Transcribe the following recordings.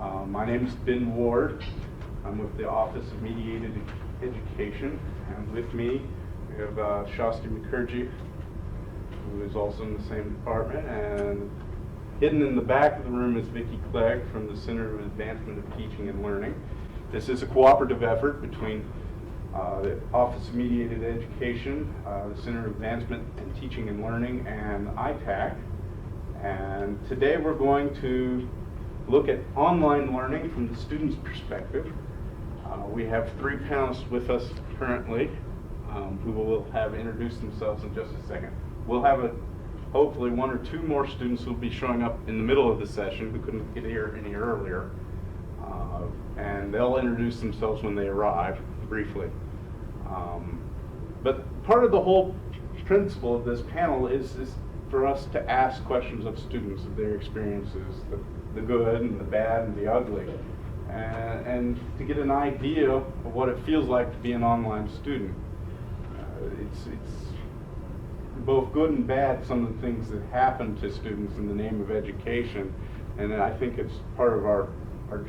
My name is Ben Ward. I'm with the Office of Mediated Education, and with me we have Shasti Mukherjee, who is also in the same department, and hidden in the back of the room is Vicki Clegg from the Center of Advancement of Teaching and Learning. This is a cooperative effort between the Office of Mediated Education, the Center of Advancement in Teaching and Learning, and ITAC. And today we're going to look at online learning from the student's perspective. We have three panelists with us currently who will have introduced themselves in just a second. We'll have hopefully one or two more students who will be showing up in the middle of the session who couldn't get here any earlier. And they'll introduce themselves when they arrive, briefly. But part of the whole principle of this panel is for us to ask questions of students, of their experiences, the good and the bad and the ugly, and to get an idea of what it feels like to be an online student. It's both good and bad, some of the things that happen to students in the name of education, and I think it's part of our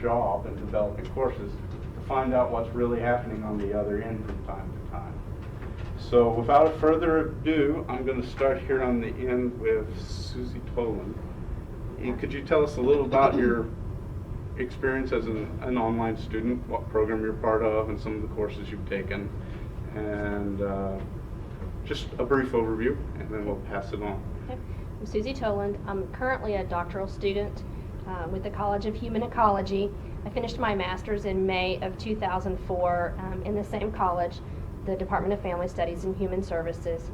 job in developing courses to find out what's really happening on the other end from time to time. So without further ado, I'm going to start here on the end with Susie Toland. And could you tell us a little about your experience as an online student, what program you're part of, and some of the courses you've taken, and just a brief overview, and then we'll pass it on. Okay. I'm Susie Toland. I'm currently a doctoral student with the College of Human Ecology. I finished my master's in May of 2004 in the same college, the Department of Family Studies and Human Services.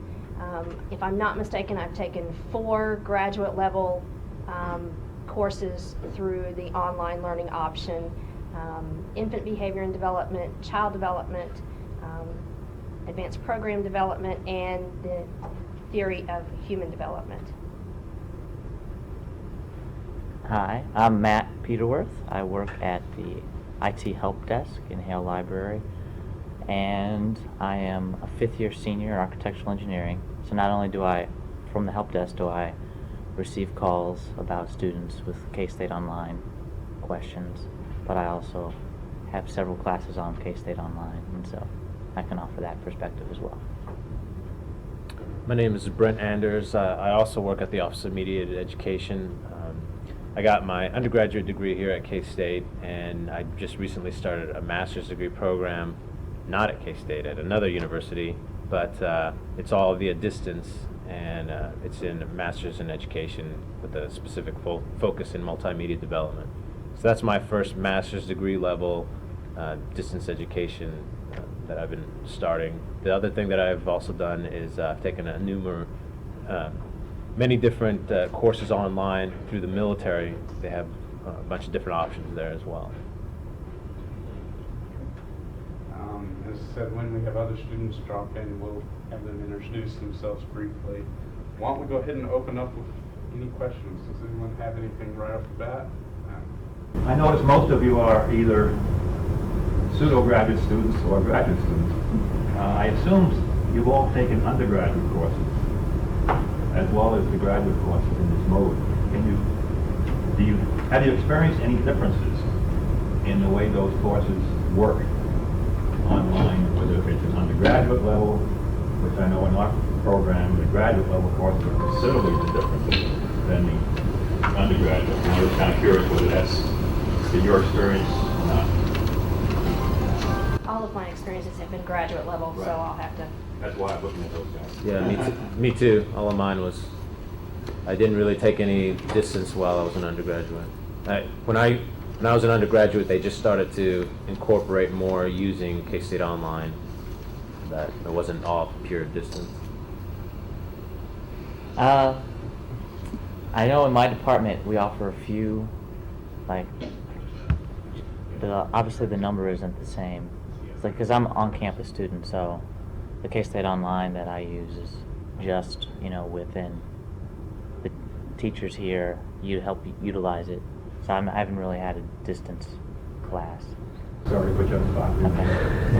If I'm not mistaken, I've taken 4 graduate level courses through the online learning option: infant behavior and development, child development, advanced program development, and the theory of human development. Hi, I'm Matt Peterworth. I work at the IT Help Desk in Hale Library, and I am a 5th year senior in architectural engineering. So not only do I, from the help desk, do I receive calls about students with K-State Online questions, but I also have several classes on K-State Online, and so I can offer that perspective as well. My name is Brent Anders. I also work at the Office of Mediated Education. I got my undergraduate degree here at K-State, and I just recently started a master's degree program, not at K-State, at another university, but it's all via distance, and it's in a master's in education with a specific focus in multimedia development. So that's my first master's degree level distance education that I've been starting. The other thing that I've also done is I've taken many different courses online through the military. They have a bunch of different options there as well. As I said, when we have other students drop in, we'll have them introduce themselves briefly. Why don't we go ahead and open up with any questions? Does anyone have anything right off the bat? I notice most of you are either pseudo-graduate students or graduate students. I assume you've all taken undergraduate courses as well as the graduate courses in this mode. Have you experienced any differences in the way those courses work online, whether it's an undergraduate level, which I know in our program, the graduate level courses are considerably different than the undergraduate. And I was kind of curious whether that's been your experience or not. All of my experiences have been graduate level, Right. So I'll have to. That's why I'm looking at those guys. Yeah, me too. All of mine was, I didn't really take any distance while I was an undergraduate. When I was an undergraduate, they just started to incorporate more using K-State Online. That it wasn't all pure distance. I know in my department we offer a few, like, obviously the number isn't the same. It's like, because I'm an on-campus student, so the K-State Online that I use is just, within the teachers here, you help utilize it. So I haven't really had a distance class. Sorry to put you on the spot.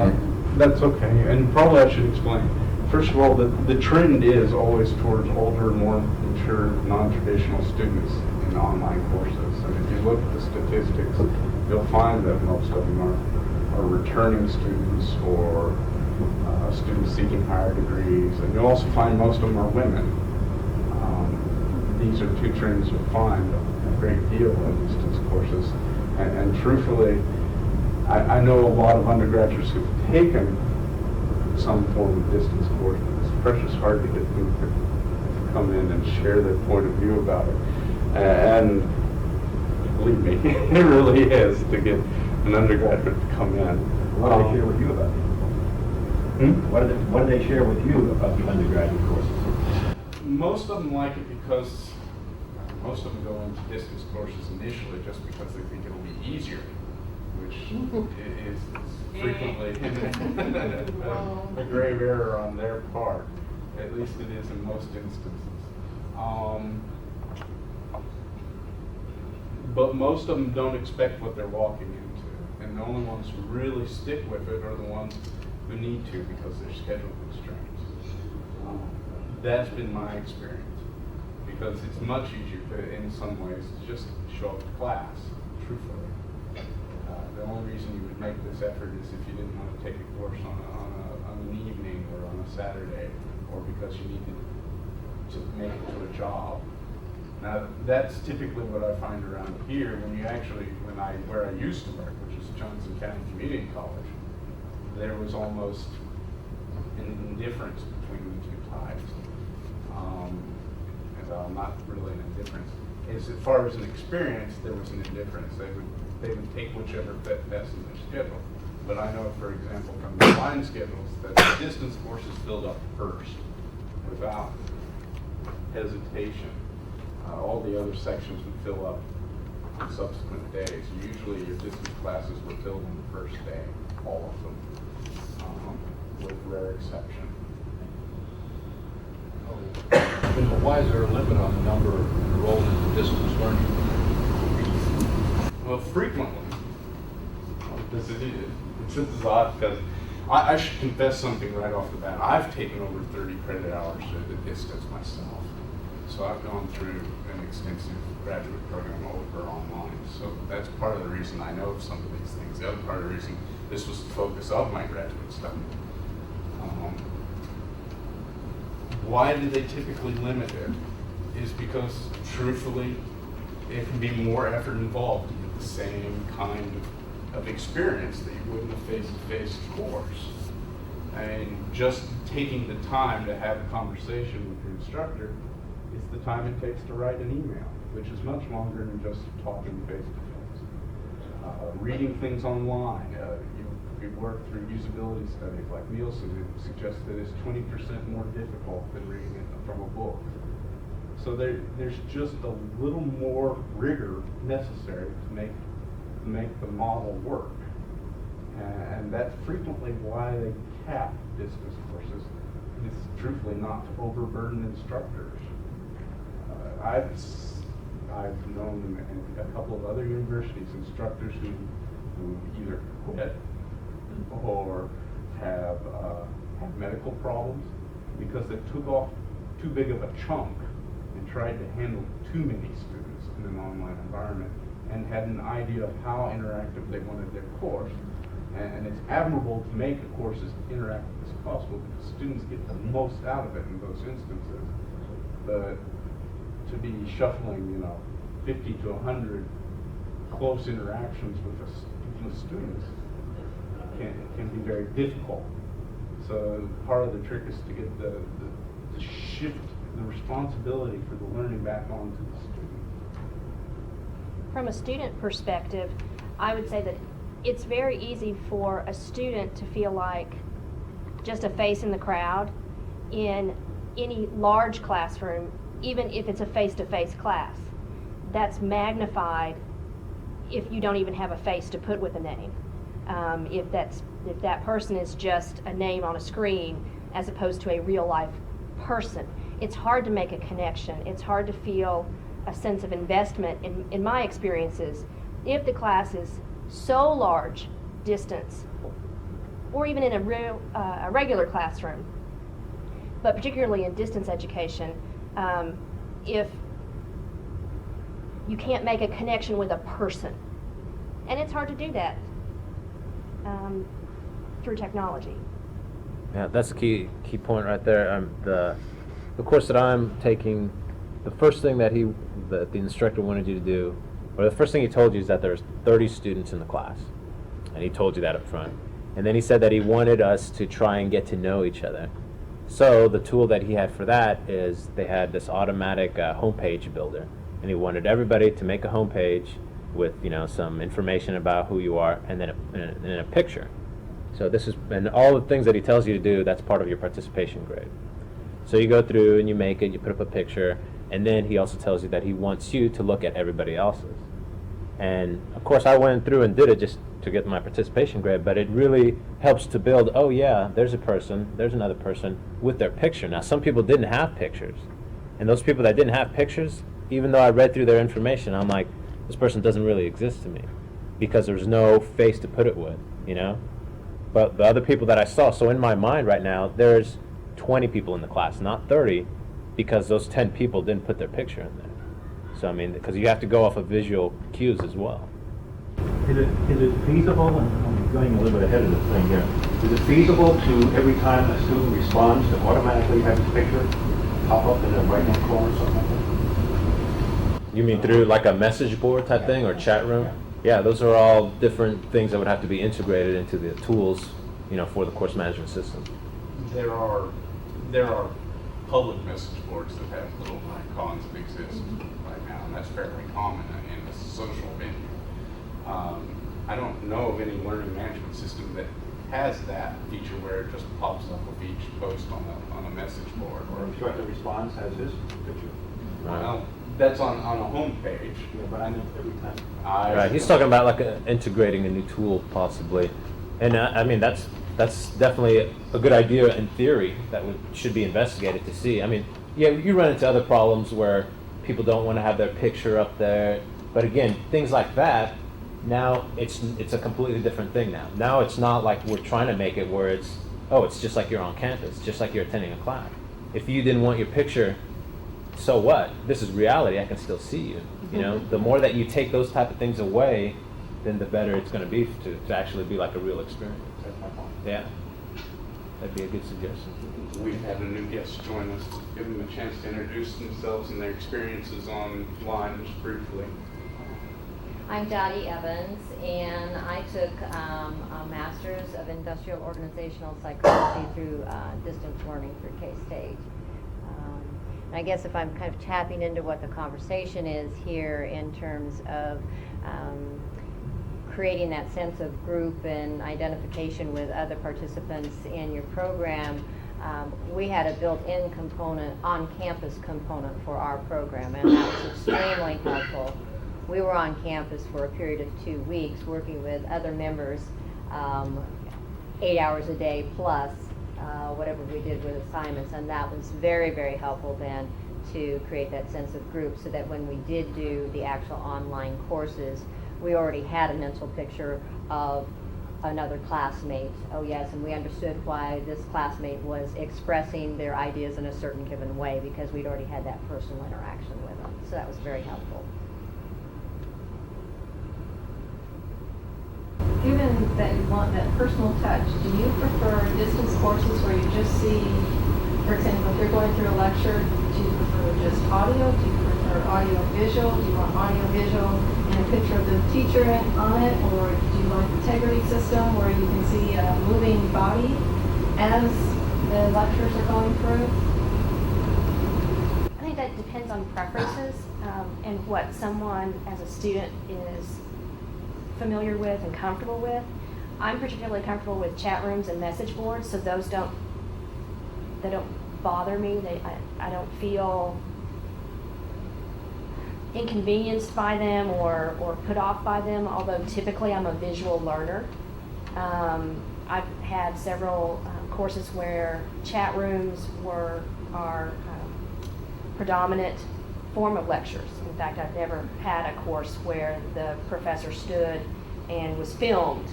Okay. That's okay, and probably I should explain. First of all, the trend is always towards older, more mature, non-traditional students in online courses. And if you look at the statistics, you'll find that most of them are returning students or students seeking higher degrees. And you'll also find most of them are women. These are two trends you'll find a great deal in distance courses. And truthfully, I know a lot of undergraduates who've taken some form of distance course, but it's precious hard to get them to come in and share their point of view about it. And believe me, it really is to get an undergraduate to come in. What do they share with you about it? What do they share with you about the undergraduate courses? Most of them like it because most of them go into distance courses initially just because they think it'll be easier, which is frequently a grave error on their part. At least it is in most instances. But most of them don't expect what they're walking into. And the only ones who really stick with it are the ones who need to because they're schedule constraints. That's been my experience. Because it's much easier in some ways to just show up to class, truthfully. The only reason you would make this effort is if you didn't want to take a course on an evening or on a Saturday, or because you needed to make it to a job. Now that's typically what I find around here where I used to work, which is Johnson County Community College. There was almost an indifference between the two types. Not really an indifference. As far as an experience, there was an indifference. They would take whichever fit best in their schedule. But I know, for example, from the line schedules, that the distance courses filled up first, without hesitation. All the other sections would fill up on subsequent days. Usually your distance classes were filled on the first day, all of them, with rare exception. Why is there a limit on the number enrolled in distance learning? Well, frequently. This is odd because I should confess something right off the bat. I've taken over 30 credit hours at the distance myself. So I've gone through an extensive graduate program over online. So that's part of the reason I know some of these things. The other part of the reason this was the focus of my graduate study. Why do they typically limit it? Is because, truthfully, it can be more effort involved to get the same kind of experience that you would in a face-to-face course. And just taking the time to have a conversation with your instructor is the time it takes to write an email, which is much longer than just talking face-to-face. Reading things online, you work through usability studies like Nielsen, it suggests that it's 20% more difficult than reading it from a book. So there's just a little more rigor necessary to make the model work. And that's frequently why they cap distance courses. It's truthfully not to overburden instructors. I've known in a couple of other universities instructors who either quit or have medical problems because they took off too big of a chunk and tried to handle too many students in an online environment and had an idea of how interactive they wanted their course. And it's admirable to make a course as interactive as possible because students get the most out of it in those instances. But to be shuffling, 50 to 100 close interactions with students can be very difficult. So part of the trick is to get the shift the responsibility for the learning back onto the student. From a student perspective, I would say that it's very easy for a student to feel like just a face in the crowd in any large classroom, even if it's a face-to-face class. That's magnified if you don't even have a face to put with a name. If that person is just a name on a screen as opposed to a real-life person, it's hard to make a connection. It's hard to feel a sense of investment in my experiences. If the class is so large distance, or even in a regular classroom, but particularly in distance education, if you can't make a connection with a person, and it's hard to do that through technology. Yeah, that's a key point right there. The course that I'm taking, the first thing that the instructor wanted you to do, or the first thing he told you is that there's 30 students in the class, and he told you that up front. And then he said that he wanted us to try and get to know each other. So the tool that he had for that is they had this automatic homepage builder, and he wanted everybody to make a homepage with some information about who you are, and then a picture. So and all the things that he tells you to do, that's part of your participation grade. So you go through and you make it, you put up a picture, and then he also tells you that he wants you to look at everybody else's. And of course I went through and did it just to get my participation grade, but it really helps to build, oh yeah, there's a person, there's another person with their picture. Now some people didn't have pictures, and those people that didn't have pictures, even though I read through their information, I'm like, this person doesn't really exist to me, because there's no face to put it with, But the other people that I saw, so in my mind right now, there's 20 people in the class, not 30, because those 10 people didn't put their picture in there. So I mean, because you have to go off of visual cues as well. Is it feasible, and I'm going a little bit ahead of this thing here, is it feasible to, every time a student responds, to automatically have his picture pop up in the right-hand corner or something like that? You mean through like a message board type thing or chat room? Yeah, those are all different things that would have to be integrated into the tools, for the course management system. There are public message boards that have little icons that exist right now, and that's fairly common in a social venue. I don't know of any learning management system that has that feature where it just pops up with each post on a message board. Or instructor responds has his picture. Well, that's on a home page. Yeah, but I know every time. Right, he's talking about like integrating a new tool possibly, and I mean that's definitely a good idea in theory that should be investigated to see. I mean, yeah, you run into other problems where people don't want to have their picture up there, but again, things like that. Now it's a completely different thing now. Now it's not like we're trying to make it where it's just like you're on campus, just like you're attending a class. If you didn't want your picture, so what? This is reality. I can still see you. The more that you take those type of things away, then the better it's going to be to actually be like a real experience. That's my point. Yeah, that'd be a good suggestion. We've had a new guest join us, give them a chance to introduce themselves and their experiences online just briefly. I'm Dottie Evans, and I took a Master's of Industrial Organizational Psychology through distance learning through K-State. And I guess if I'm kind of tapping into what the conversation is here in terms of creating that sense of group and identification with other participants in your program, we had a built-in component, on-campus component for our program, and that was extremely helpful. We were on campus for a period of 2 weeks working with other members, 8 hours a day plus whatever we did with assignments, and that was very, very helpful then to create that sense of group, so that when we did do the actual online courses, we already had a mental picture of another classmate. Oh yes, and we understood why this classmate was expressing their ideas in a certain given way, because we'd already had that personal interaction with them. So that was very helpful. Given that you want that personal touch, do you prefer distance courses where you just see, for example, if you're going through a lecture, do you prefer just audio? Do you prefer audio visual? Do you want audio visual and a picture of the teacher on it? Or do you like integrity system where you can see a moving body as the lectures are going through? I think that depends on preferences and what someone as a student is familiar with and comfortable with. I'm particularly comfortable with chat rooms and message boards, so those don't bother me. I don't feel inconvenienced by them or put off by them, although typically I'm a visual learner. I've had several courses where chat rooms are predominant form of lectures. In fact, I've never had a course where the professor stood and was filmed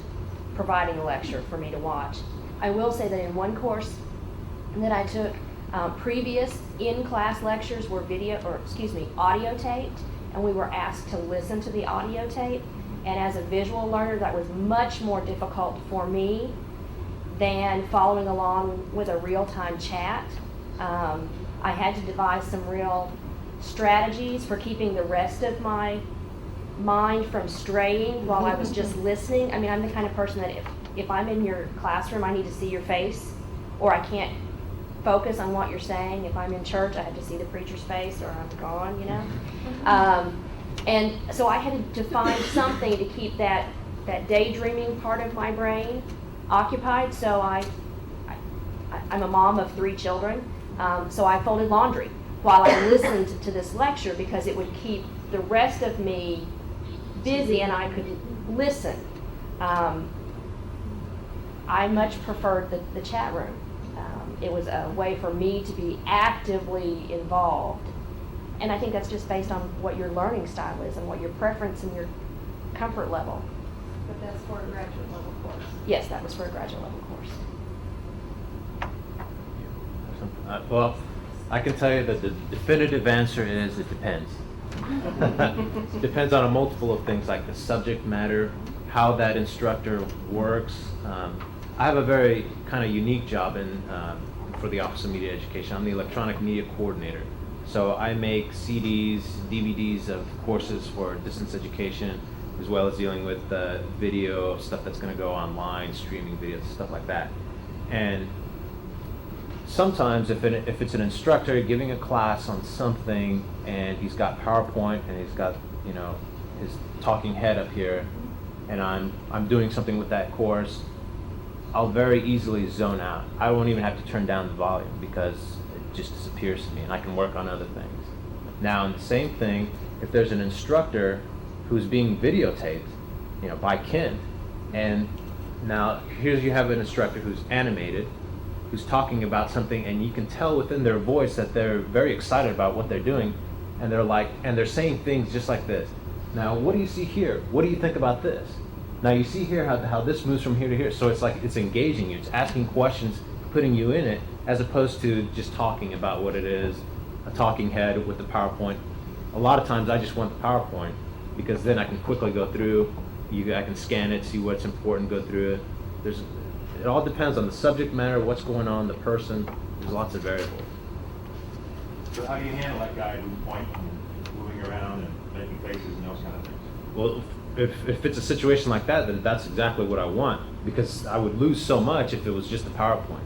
providing a lecture for me to watch. I will say that in one course that I took, Previous in-class lectures were audio taped, and we were asked to listen to the audio tape. And as a visual learner, that was much more difficult for me than following along with a real-time chat. I had to devise some real strategies for keeping the rest of my mind from straying while I was just listening. I mean, I'm the kind of person that if I'm in your classroom, I need to see your face, or I can't focus on what you're saying. If I'm in church, I have to see the preacher's face or I'm gone, you know? And so I had to find something to keep that daydreaming part of my brain occupied. So I'm a mom of 3 children, so I folded laundry while I listened to this lecture because it would keep the rest of me busy and I could listen. I much preferred the chat room. It was a way for me to be actively involved. And I think that's just based on what your learning style is and what your preference and your comfort level. But that's for a graduate level course. Yes, that was for a graduate level course. Well, I can tell you that the definitive answer is it depends. It depends on a multiple of things like the subject matter, how that instructor works. I have a very kind of unique job for the Office of Media Education. I'm the electronic media coordinator. So I make CDs, DVDs of courses for distance education, as well as dealing with video, stuff that's going to go online, streaming videos, stuff like that. And sometimes if it's an instructor giving a class on something and he's got PowerPoint and he's got, you know, his talking head up here, and I'm doing something with that course, I'll very easily zone out. I won't even have to turn down the volume because it just disappears to me and I can work on other things. Now, in the same thing, if there's an instructor who's being videotaped, you know, by Kent, and now here you have an instructor who's animated, who's talking about something, and you can tell within their voice that they're very excited about what they're doing, and they're saying things just like this. Now, what do you see here? What do you think about this? Now you see here how this moves from here to here, so it's like it's engaging you, it's asking questions, putting you in it, as opposed to just talking about what it is, a talking head with the PowerPoint. A lot of times I just want the PowerPoint because then I can quickly go through, I can scan it, see what's important, go through it. It all depends on the subject matter, what's going on, the person, there's lots of variables. So how do you handle that guy who's pointing and moving around and making faces and those kind of things? Well, if it's a situation like that, then that's exactly what I want, because I would lose so much if it was just a PowerPoint.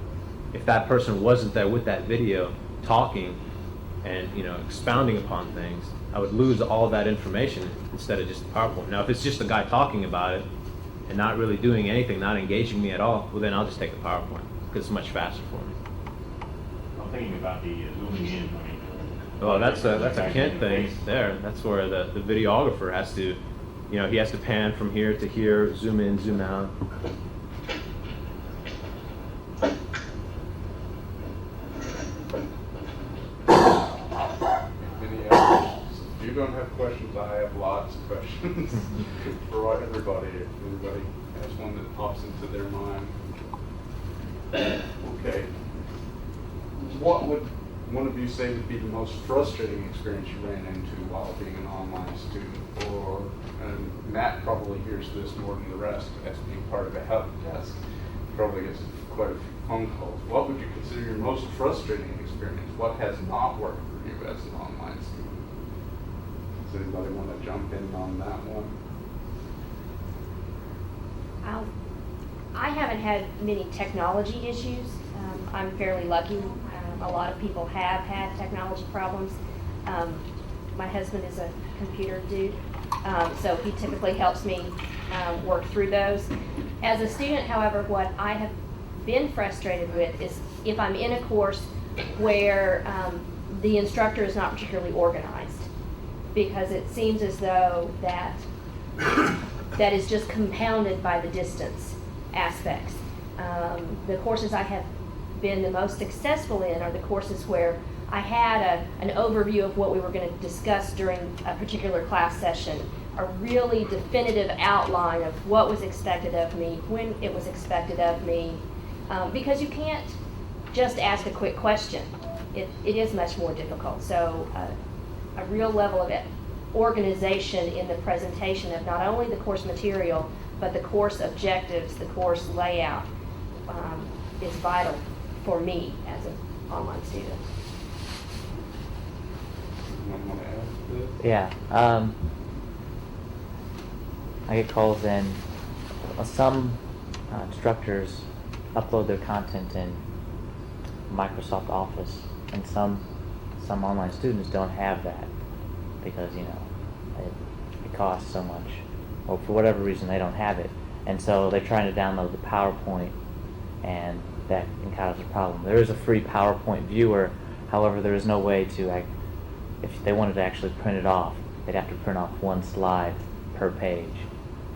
If that person wasn't there with that video talking and, you know, expounding upon things, I would lose all that information instead of just the PowerPoint. Now, if it's just a guy talking about it and not really doing anything, not engaging me at all, well then I'll just take the PowerPoint because it's much faster for me. I'm thinking about the zooming in. I mean, Well, that's a Kent thing there. That's where the videographer has to, you know, he has to pan from here to here, zoom in, zoom out. Any other questions? If you don't have questions, I have lots of questions for everybody. If anybody has one that pops into their mind. Okay. What would one of you say would be the most frustrating experience you ran into while being an online student? Or, and Matt probably hears this more than the rest as being part of a help desk, probably gets quite a few phone calls. What would you consider your most frustrating experience? What has not worked for you as an online student? Does anybody want to jump in on that one? I haven't had many technology issues. I'm fairly lucky. A lot of people have had technology problems. My husband is a computer dude, so he typically helps me work through those. As a student, however, what I have been frustrated with is if I'm in a course where the instructor is not particularly organized, because it seems as though that is just compounded by the distance aspects. The courses I have been the most successful in are the courses where I had an overview of what we were going to discuss during a particular class session, a really definitive outline of what was expected of me, when it was expected of me, because you can't just ask a quick question. it is much more difficult. So a real level of organization in the presentation of not only the course material, but the course objectives, the course layout is vital for me as an online student. Anyone want to add to this? Yeah. I get calls in. Some instructors upload their content in Microsoft Office, and some online students don't have that because it costs so much, or for whatever reason they don't have it, and so they're trying to download the PowerPoint, and that encounters a problem. There is a free PowerPoint viewer, however, there is no way to if they wanted to actually print it off, they'd have to print off one slide per page,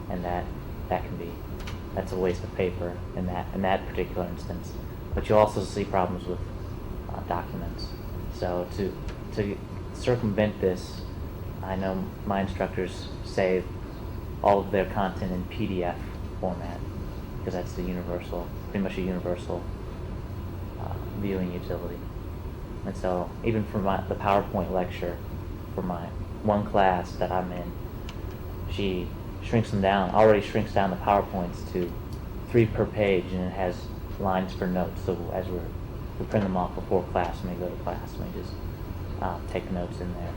and that's a waste of paper in that particular instance. But you'll also see problems with documents. So to circumvent this, I know my instructors save all of their content in PDF format because that's pretty much a universal viewing utility. And so even for the PowerPoint lecture for my one class that I'm in, she already shrinks down the PowerPoints to 3 per page, and it has lines for notes. So as we print them off before class, when we go to class, and we just take notes in there.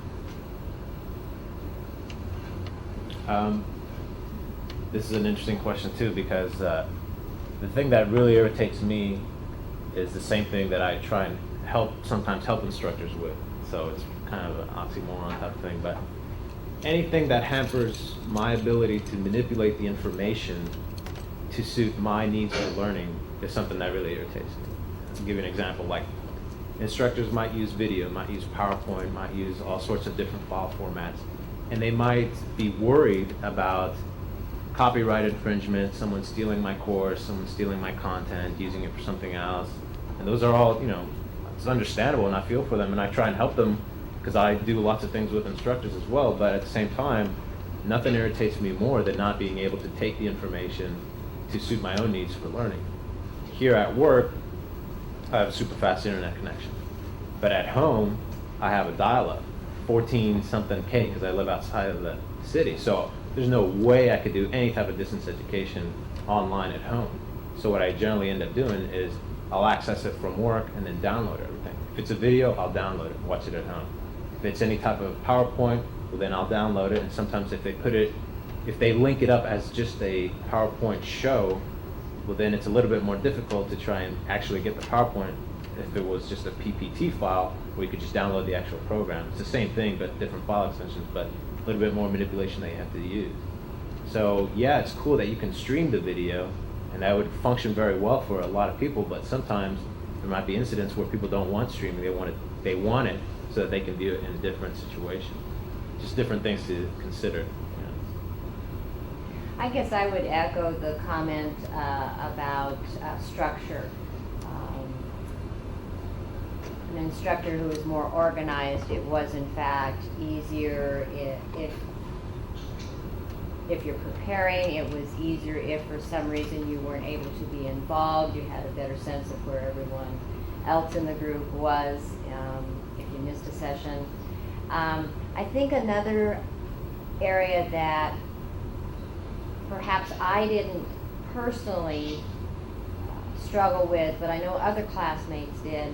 This is an interesting question too, because the thing that really irritates me is the same thing that I try and sometimes help instructors with. So it's kind of an oxymoron type of thing, but anything that hampers my ability to manipulate the information to suit my needs for learning is something that really irritates me. I'll give you an example. Like, instructors might use video, might use PowerPoint, might use all sorts of different file formats, and they might be worried about copyright infringement, someone stealing my course, someone stealing my content, using it for something else. And those are all, it's understandable, and I feel for them, and I try and help them because I do lots of things with instructors as well. But at the same time, nothing irritates me more than not being able to take the information to suit my own needs for learning. Here at work, I have a super fast internet connection. But at home, I have a dial-up, 14-something K, because I live outside of the city. So there's no way I could do any type of distance education online at home. So what I generally end up doing is I'll access it from work and then download everything. If it's a video, I'll download it and watch it at home. If it's any type of PowerPoint, well, then I'll download it. And sometimes if they link it up as just a PowerPoint show, well, then it's a little bit more difficult to try and actually get the PowerPoint if it was just a PPT file where you could just download the actual program. It's the same thing, but different file extensions, but a little bit more manipulation that you have to use. So yeah, it's cool that you can stream the video, and that would function very well for a lot of people, but sometimes there might be incidents where people don't want streaming. They want it so that they can view it in a different situation. Just different things to consider. I guess I would echo the comment about structure. An instructor who is more organized, it was in fact easier if you're preparing. It was easier if for some reason you weren't able to be involved. You had a better sense of where everyone else in the group was if you missed a session. I think another area that perhaps I didn't personally struggle with, but I know other classmates did,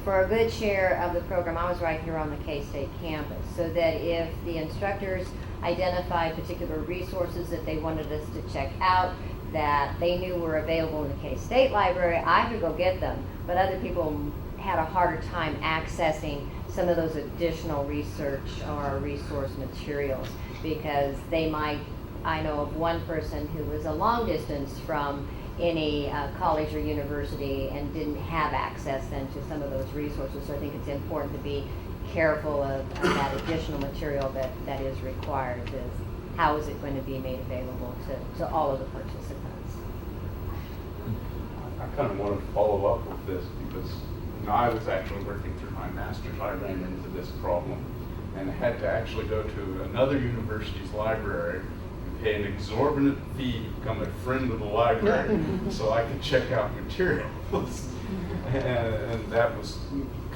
for a good share of the program, I was right here on the K-State campus, so that if the instructors identified particular resources that they wanted us to check out, that they knew were available in the K-State library, I could go get them, but other people had a harder time accessing some of those additional research or resource materials because they might, I know of one person who was a long distance from any college or university and didn't have access then to some of those resources. So I think it's important to be careful of that additional material that is required. How is it going to be made available to all of the participants? I kind of wanted to follow up with this because when I was actually working through my master's, I ran into this problem and had to actually go to another university's library and pay an exorbitant fee to become a friend of the library so I could check out materials. And that was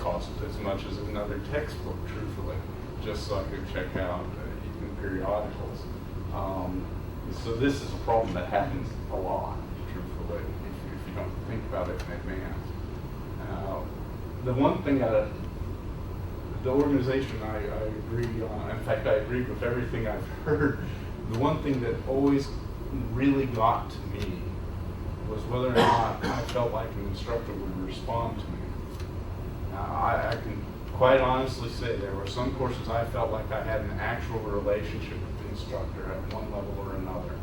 cost as much as another textbook, truthfully, just so I could check out even periodicals. So this is a problem that happens a lot, truthfully, if you don't think about it in advance. The one thing the organization I agree on, in fact I agree with everything I've heard, the one thing that always really got to me was whether or not I felt like an instructor would respond to me. Now, I can quite honestly say there were some courses I felt like I had an actual relationship with the instructor at one level or another.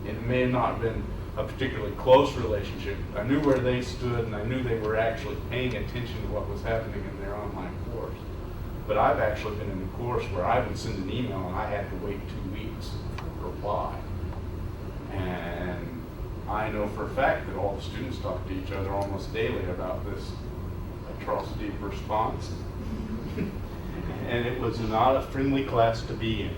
It may have not been a particularly close relationship. I knew where they stood and I knew they were actually paying attention to what was happening in their online course. But I've actually been in a course where I would send an email and I had to wait 2 weeks for a reply. And I know for a fact that all the students talk to each other almost daily about this atrocity of response. And it was not a friendly class to be in.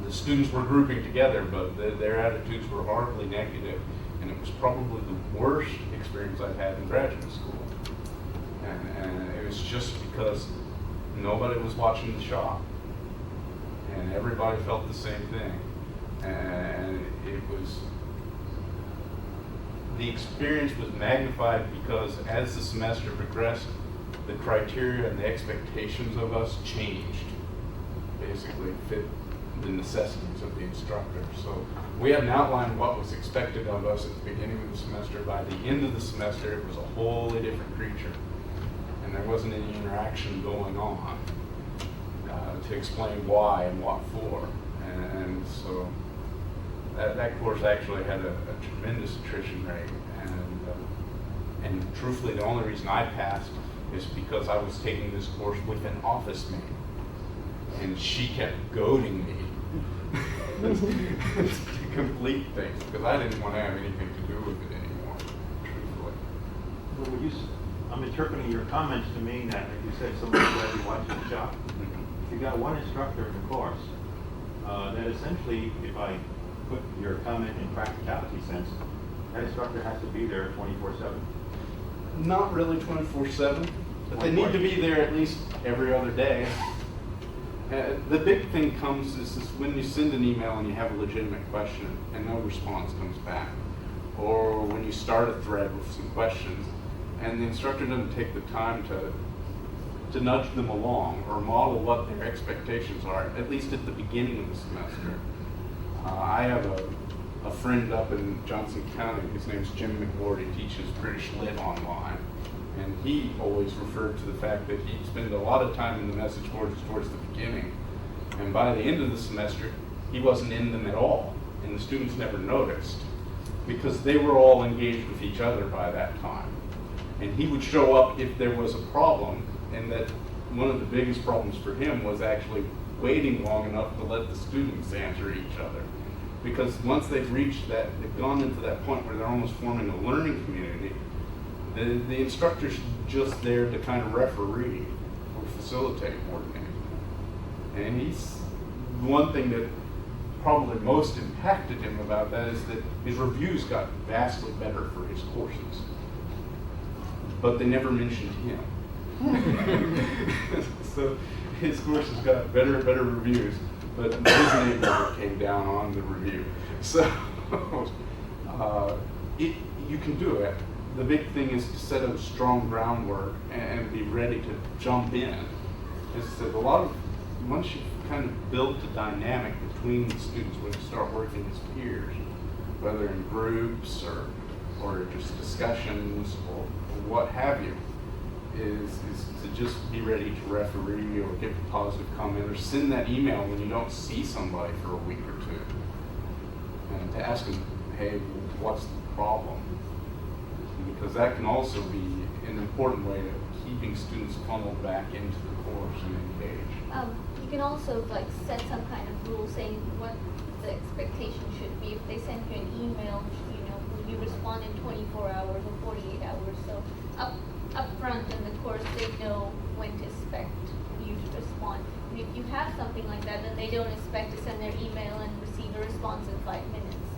The students were grouping together, but their attitudes were horribly negative, and it was probably the worst experience I've had in graduate school. And it was just because nobody was watching the shop, and everybody felt the same thing. And the experience was magnified because as the semester progressed, the criteria and the expectations of us changed, basically fit the necessities of the instructor. So we had an outline of what was expected of us at the beginning of the semester. By the end of the semester, it was a wholly different creature, and there wasn't any interaction going on to explain why and what for. And so that course actually had a tremendous attrition rate, and truthfully the only reason I passed is because I was taking this course with an office mate, and she kept goading me to complete things because I didn't want to have anything to do with it anymore, truthfully. I'm interpreting your comments to mean that, like you said, somebody's glad you watch the shop. If you got one instructor in the course, then essentially, if I put your comment in practicality sense, that instructor has to be there 24/7. Not really 24/7, but they need to be there at least every other day. The big thing comes is when you send an email and you have a legitimate question and no response comes back, or when you start a thread with some questions and the instructor doesn't take the time to nudge them along or model what their expectations are, at least at the beginning of the semester. I have a friend up in Johnson County, his name's Jim McWard, he teaches British Lit online, and he always referred to the fact that he'd spend a lot of time in the message boards towards the beginning, and by the end of the semester, he wasn't in them at all, and the students never noticed, because they were all engaged with each other by that time. And he would show up if there was a problem, and that one of the biggest problems for him was actually waiting long enough to let the students answer each other. Because once they've reached that, they've gone into that point where they're almost forming a learning community, the instructor's just there to kind of referee or facilitate more than anything. And the one thing that probably most impacted him about that is that his reviews got vastly better for his courses, but they never mentioned him. So his courses got better and better reviews, but his name never came down on the review. So you can do it. The big thing is to set a strong groundwork and be ready to jump in. Is that once you've kind of built a dynamic between the students when you start working as peers, whether in groups or just discussions or what have you, is to just be ready to referee or give a positive comment or send that email when you don't see somebody for a week or two, and to ask them, hey, what's the problem? Because that can also be an important way of keeping students funneled back into the course and engaged. You can also set some kind of rule saying what the expectation should be. If they send you an email, will you respond in 24 hours or 48 hours? So up front in the course, they know when to expect you to respond. And if you have something like that, then they don't expect to send their email and receive a response in 5 minutes.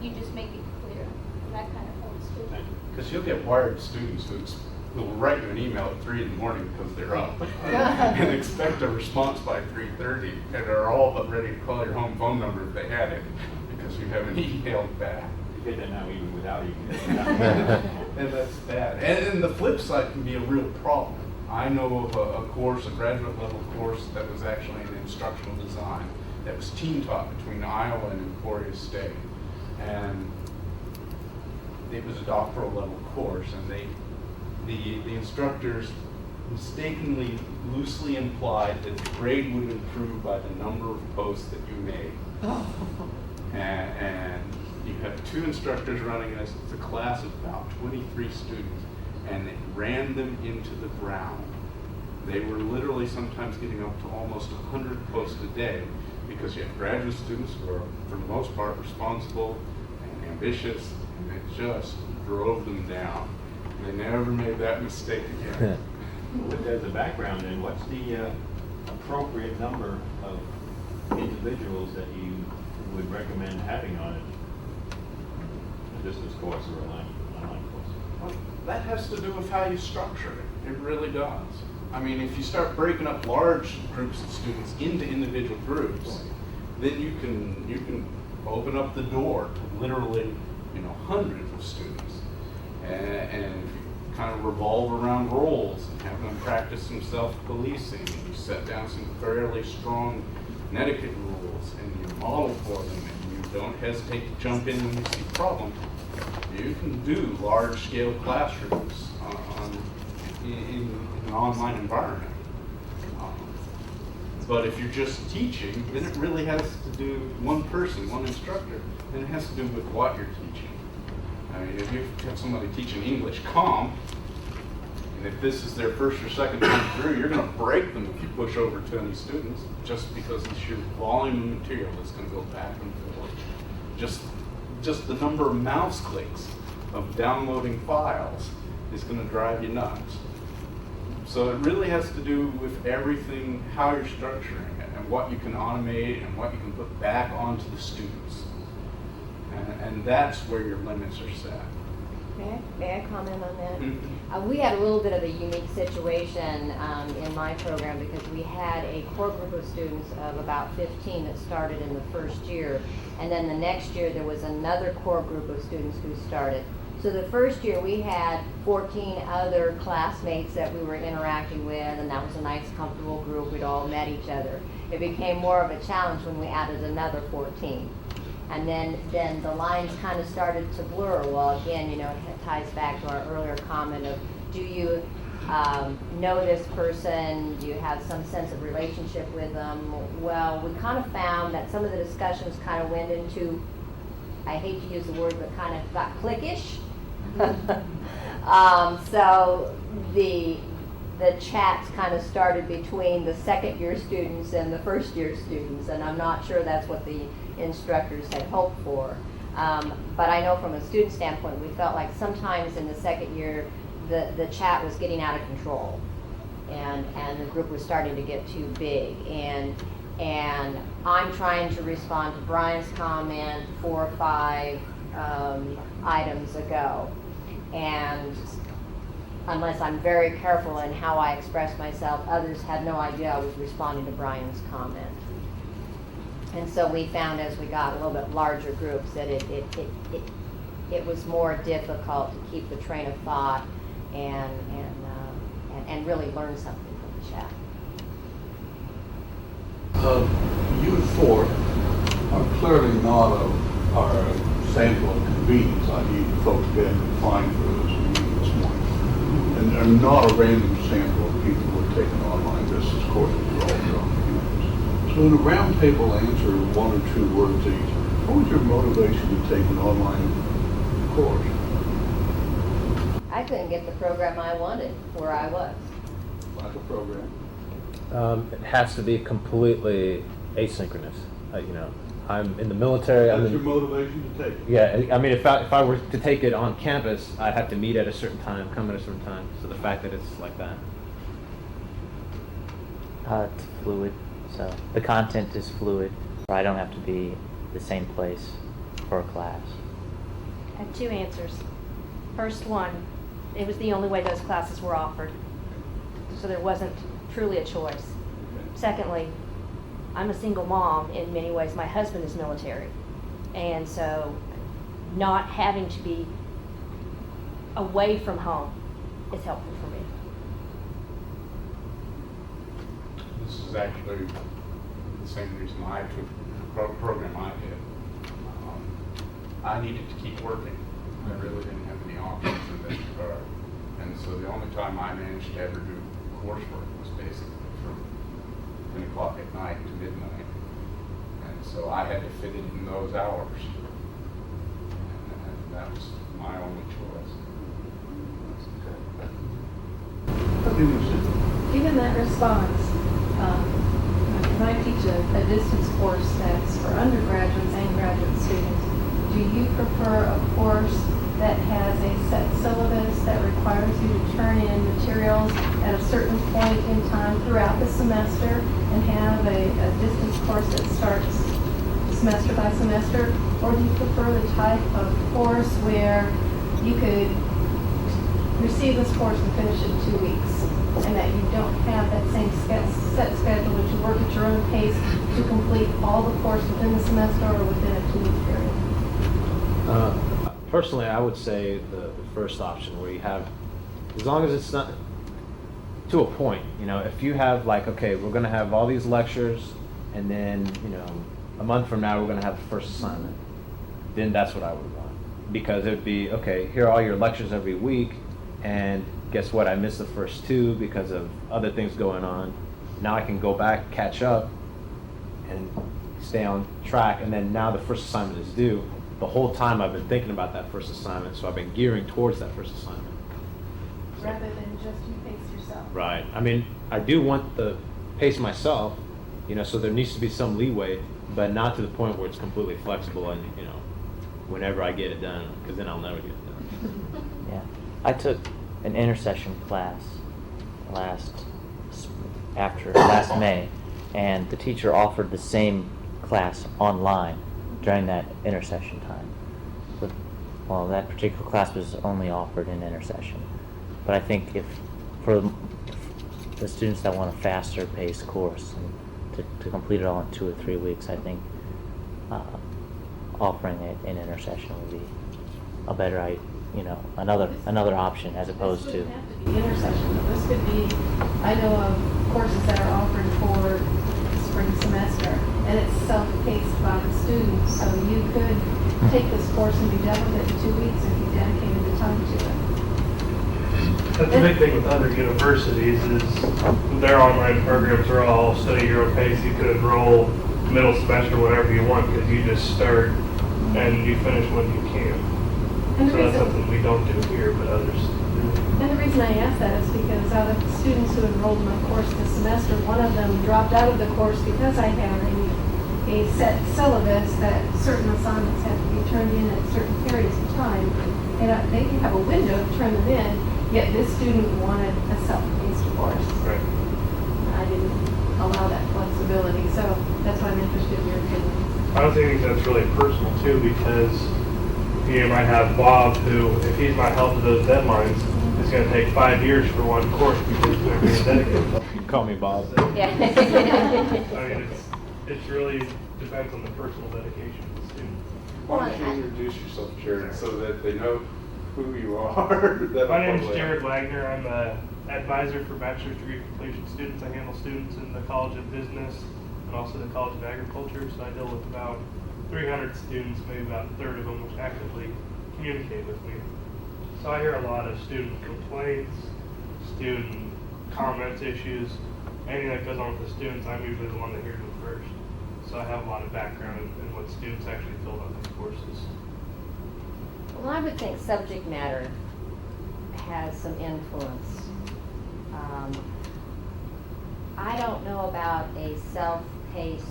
You just make it clear. That kind of holds too. Because you'll get wired students will write you an email at 3 in the morning because they're up and expect a response by 3:30 and are all but ready to call your home phone number if they had it because you haven't emailed back. You get that now even without And that's bad. And the flip side can be a real problem. I know of a course, a graduate level course that was actually in instructional design that was team taught between Iowa and Emporia State. And it was a doctoral level course, and the instructors mistakenly loosely implied that the grade would improve by the number of posts that you made. And you have 2 instructors running this. It's a class of about 23 students, and it ran them into the ground. They were literally sometimes getting up to almost 100 posts a day because you have graduate students who are, for the most part, responsible and ambitious, and it just drove them down. They never made that mistake again. But as a background, then, what's the appropriate number of individuals that you would recommend having on it? A distance course or online course? Well, that has to do with how you structure it. It really does. I mean, if you start breaking up large groups of students into individual groups, then you can open up the door to literally, hundreds of students. And you kind of revolve around roles and have them practice some self-policing, and you set down some fairly strong etiquette rules, and you model for them, and you don't hesitate to jump in when you see problems. You can do large-scale classrooms in an online environment. But if you're just teaching, then it really has to do with one person, one instructor, and it has to do with what you're teaching. I mean, if you have somebody teaching English comp, and if this is their first or second time through, you're going to break them if you push over 20 students, just because the sheer volume of material that's going to go back and forth. Just the number of mouse clicks of downloading files is going to drive you nuts. So it really has to do with everything, how you're structuring it, and what you can automate and what you can put back onto the students. And that's where your limits are set. May I comment on that? Mm-hmm. We had a little bit of a unique situation in my program because we had a core group of students of about 15 that started in the first year. And then the next year there was another core group of students who started. So the first year we had 14 other classmates that we were interacting with, and that was a nice, comfortable group. We'd all met each other. It became more of a challenge when we added another 14. And then the lines kind of started to blur. Well, again, it ties back to our earlier comment of, do you know this person? Do you have some sense of relationship with them? Well, we kind of found that some of the discussions kind of went into, I hate to use the word, but kind of got cliquish. So the chats kind of started between the second year students and the first year students, and I'm not sure that's what the instructors had hoped for. But I know from a student standpoint, we felt like sometimes in the second year, the chat was getting out of control, and the group was starting to get too big. And I'm trying to respond to Brian's comment 4 or 5 items ago. And unless I'm very careful in how I express myself, others had no idea I was responding to Brian's comment. And so we found as we got a little bit larger groups that it was more difficult to keep the train of thought and really learn something from the chat. You 4 are clearly not our sample of convenience, i.e. folks getting fined for this meeting this morning. And they're not a random sample of people who are taking online business courses all on computers. So in a roundtable answer, 1 or 2 words each, what was your motivation to take an online course? I couldn't get the program I wanted where I was. Like a program? It has to be completely asynchronous. I'm in the military. That's your motivation to take it? Yeah, I mean, if I were to take it on campus, I'd have to meet at a certain time, come at a certain time. So the fact that it's like that. It's fluid, so the content is fluid. I don't have to be the same place for a class. I have 2 answers. First one, it was the only way those classes were offered. So there wasn't truly a choice. Secondly, I'm a single mom in many ways. My husband is military. And so not having to be away from home is helpful for me. This is actually the same reason I took the program I did. I needed to keep working. I really didn't have any options in this regard. And so the only time I managed to ever do coursework was basically from 10 o'clock at night to midnight. And so I had to fit it in those hours. And that was my only choice. Given that response, when I teach a distance course that's for undergraduates and graduate students, do you prefer a course that has a set syllabus that requires you to turn in materials at a certain point in time throughout the semester and have a distance course that starts semester by semester? Or do you prefer the type of course where you could receive this course and finish it in 2 weeks, and that you don't have that same set schedule, that you work at your own pace to complete all the course within the semester or within a 2-week period? Personally, I would say the first option, where you have, as long as it's not to a point, you know, if you have like, okay, we're going to have all these lectures, and then, you know, a month from now we're going to have the first assignment, then that's what I would want. Because it would be, okay, here are all your lectures every week, and guess what, I missed the first 2 because of other things going on. Now I can go back, catch up, and stay on track, and then now the first assignment is due. The whole time I've been thinking about that first assignment, so I've been gearing towards that first assignment. Rather than just you pace yourself. Right. I mean, I do want the pace myself, you know, so there needs to be some leeway, but not to the point where it's completely flexible and, you know, whenever I get it done, because then I'll never get it done. Yeah, I took an intercession class last May, and the teacher offered the same class online during that intercession time. Well, that particular class was only offered in intercession. But I think if for the students that want a faster paced course and to complete it all in 2 or 3 weeks, I think offering it in intercession would be a better, another option as opposed to. This wouldn't have to be intercession, but this could be, I know of courses that are offered for spring semester, and it's self-paced by the students, so you could take this course and be done with it in 2 weeks if you dedicated the time to it. That's the big thing with other universities is their online programs are all study your own pace. You could enroll middle semester whenever you want because you just start and you finish when you can. And So that's something we don't do here, but others do. And the reason I ask that is because out of the students who enrolled in my course this semester, one of them dropped out of the course because I had a set syllabus that certain assignments had to be turned in at certain periods of time. And they have a window to turn them in, yet this student wanted a self-paced course. Right. And I didn't allow that flexibility, so that's why I'm interested in your opinion. I also think that's really personal too, because you might have Bob who, if he's not held to those deadlines, it's going to take 5 years for one course because they're being dedicated. You can call me Bob. Yeah. I mean, it's really depends on the personal dedication of the student. Why don't you introduce yourself, Jared, so that they know who you are? My name is Jared Wagner. I'm an advisor for bachelor's degree completion students. I handle students in the College of Business and also the College of Agriculture. So I deal with about 300 students, maybe about a third of them, which actively communicate with me. So I hear a lot of student complaints, student comments, issues, anything that goes on with the students. I'm usually the one that hears them first. So I have a lot of background in what students actually feel about these courses. Well, I would think subject matter has some influence. I don't know about a self-paced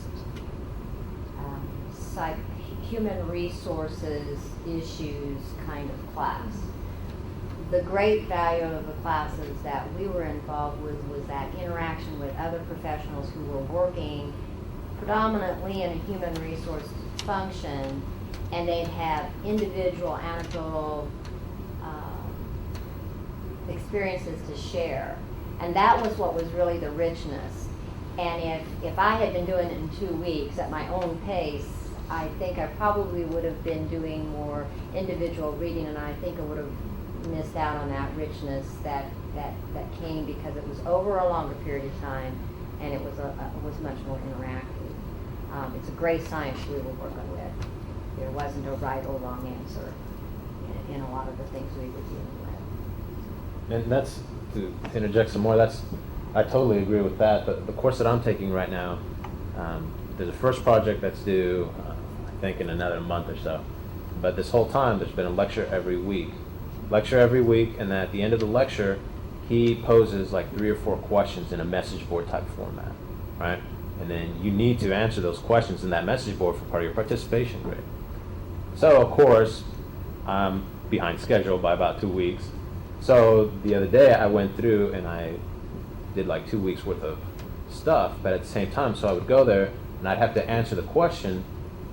human resources issues kind of class. The great value of the classes that we were involved with was that interaction with other professionals who were working predominantly in a human resource function, and they'd have individual anecdotal experiences to share. And that was what was really the richness. And if I had been doing it in 2 weeks at my own pace, I think I probably would have been doing more individual reading, and I think I would have missed out on that richness that came because it was over a longer period of time, and it was much more interactive. It's a great science we were working with. There wasn't a right or wrong answer in a lot of the things we were dealing with. And that's, to interject some more, I totally agree with that. The course that I'm taking right now, there's a first project that's due, I think, in another month or so. But this whole time, there's been a lecture every week. And at the end of the lecture, he poses like 3 or 4 questions in a message board type format, right? And then you need to answer those questions in that message board for part of your participation grade. So, of course, I'm behind schedule by about 2 weeks. So the other day I went through and I did like 2 weeks worth of stuff, but at the same time, so I would go there and I'd have to answer the question,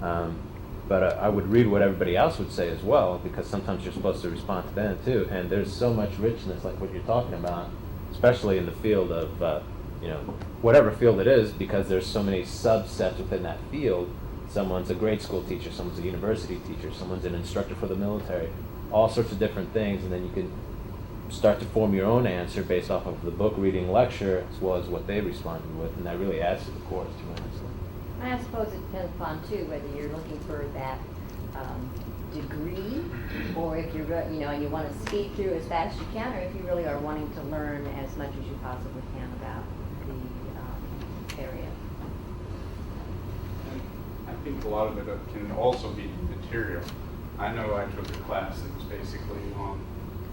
but I would read what everybody else would say as well, because sometimes you're supposed to respond to them too. And there's so much richness, like what you're talking about, especially in the field of, whatever field it is, because there's so many subsets within that field. Someone's a grade school teacher, someone's a university teacher, someone's an instructor for the military, all sorts of different things, and then you can start to form your own answer based off of the book reading lecture as well as what they responded with, and that really adds to the course tremendously. I suppose it depends upon too whether you're looking for that degree, or if you're and you want to speed through as fast as you can, or if you really are wanting to learn as much as you possibly can about the area. And I think a lot of it can also be material. I know I took a class that was basically on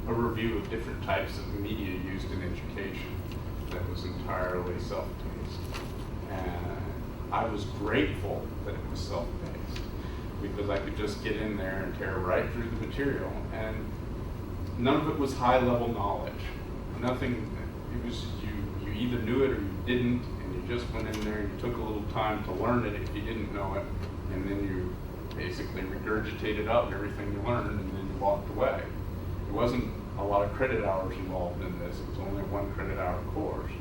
a review of different types of media used in education that was entirely self-paced. And I was grateful that it was self-paced because I could just get in there and tear right through the material. And none of it was high-level knowledge. Nothing, it was you either knew it or you didn't, and you just went in there and you took a little time to learn it if you didn't know it, and then you basically regurgitated up everything you learned and then you walked away. It wasn't a lot of credit hours involved in this. It was only a 1 credit hour course.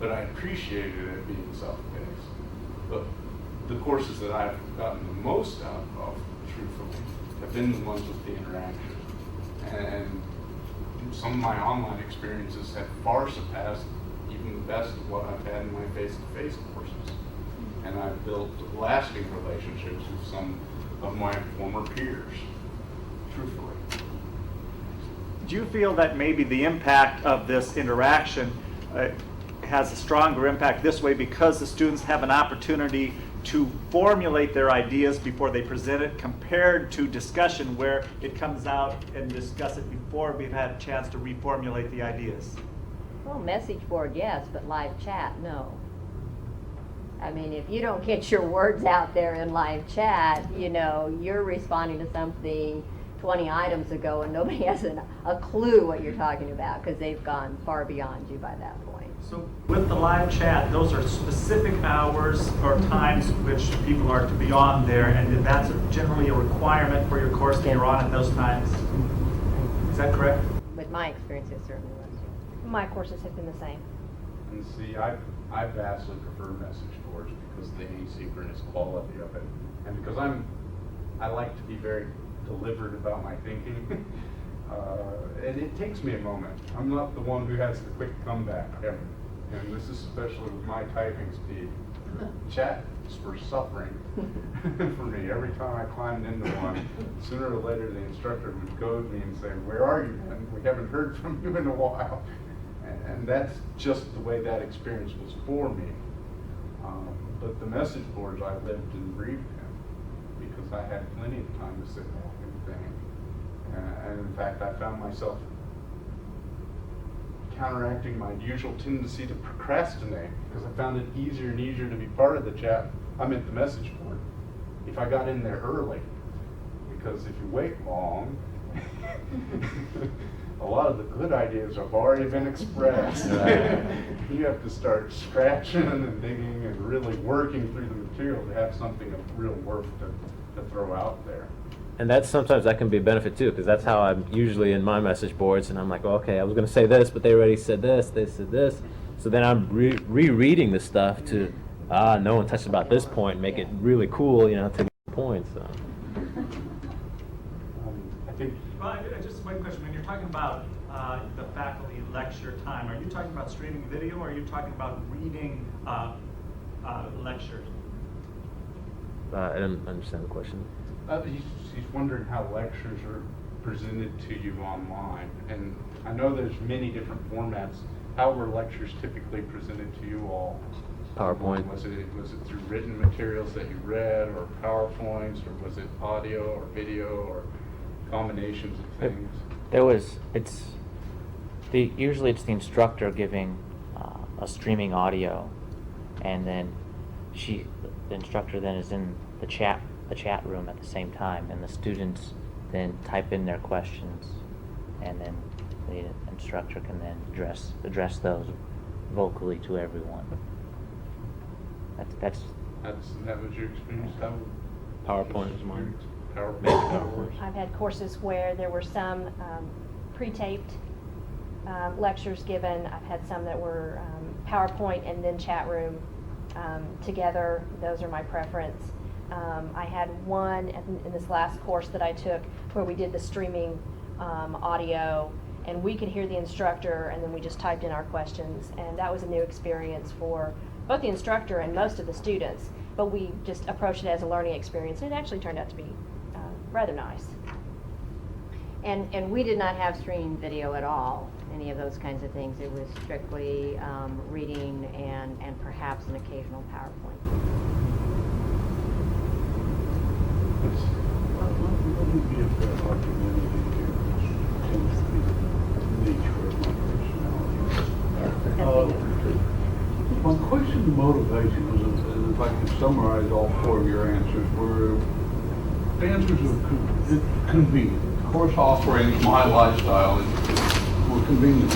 But I appreciated it being self-paced. But the courses that I've gotten the most out of, truthfully, have been the ones with the interaction. And some of my online experiences have far surpassed even the best of what I've had in my face-to-face courses. And I've built lasting relationships with some of my former peers, truthfully. Do you feel that maybe the impact of this interaction has a stronger impact this way because the students have an opportunity to formulate their ideas before they present it, compared to discussion where it comes out and discuss it before we've had a chance to reformulate the ideas? Well, message board, yes, but live chat, no. I mean, if you don't get your words out there in live chat, you're responding to something 20 items ago and nobody has a clue what you're talking about because they've gone far beyond you by that point. So with the live chat, those are specific hours or times which people are to be on there, and that's generally a requirement for your course that you're on at those times. Is that correct? With my experience, it certainly was. My courses have been the same. And see, I vastly prefer message boards because of the asynchronous quality of it. And because I like to be very deliberate about my thinking. And it takes me a moment. I'm not the one who has the quick comeback ever. And this is especially with my typing speed. Chat is for suffering for me. Every time I climbed into one, sooner or later the instructor would goad me and say, "Where are you, man? We haven't heard from you in a while." And that's just the way that experience was for me. But the message boards I lived and breathed in because I had plenty of time to sit back and think. And in fact, I found myself counteracting my usual tendency to procrastinate because I found it easier and easier to be part of the chat. I'm at the message board if I got in there early, because if you wait long, a lot of the good ideas have already been expressed. You have to start scratching and digging and really working through the material to have something of real worth to throw out there. And that's sometimes that can be a benefit too, because that's how I'm usually in my message boards, and I'm like, well, okay, I was going to say this, but they already said this, they said this. So then I'm rereading the stuff to, no one touched about this point, make it really cool, you know, to get the point. So. I think Well, just one question. When you're talking about the faculty lecture time, are you talking about streaming video, or are you talking about reading lectures? I didn't understand the question. he's wondering how lectures are presented to you online. And I know there's many different formats. How were lectures typically presented to you all? PowerPoint. Was it through written materials that you read, or PowerPoints, or was it audio or video, or combinations of things? Usually it's the instructor giving a streaming audio, and then the instructor then is in the chat room at the same time, and the students then type in their questions, and then the instructor can then address those vocally to everyone. That was your experience? PowerPoint is mine. PowerPoint. I've had courses where there were some pre-taped lectures given. I've had some that were PowerPoint and then chat room together. Those are my preference. I had one in this last course that I took where we did the streaming audio, and we could hear the instructor, and then we just typed in our questions, and that was a new experience for both the instructor and most of the students, but we just approached it as a learning experience, and it actually turned out to be rather nice. And we did not have streaming video at all, any of those kinds of things. It was strictly reading and perhaps an occasional PowerPoint. Let me be a fair argumentative here, which tends to be the nature of my personality. My question to motivation was, if I could summarize all four of your answers, were the answers were convenient. Course offerings, my lifestyle, were convenient.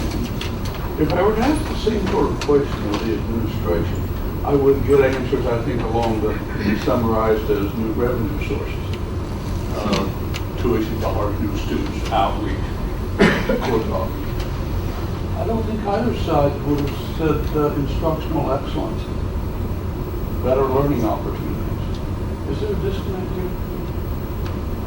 If I were to ask the same sort of question of the administration, I would get answers, I think, along the summarized as new revenue sources. Tuition dollars, new students, outreach, course offerings. I don't think either side would have said instructional excellence, better learning opportunities. Is there a disconnect here?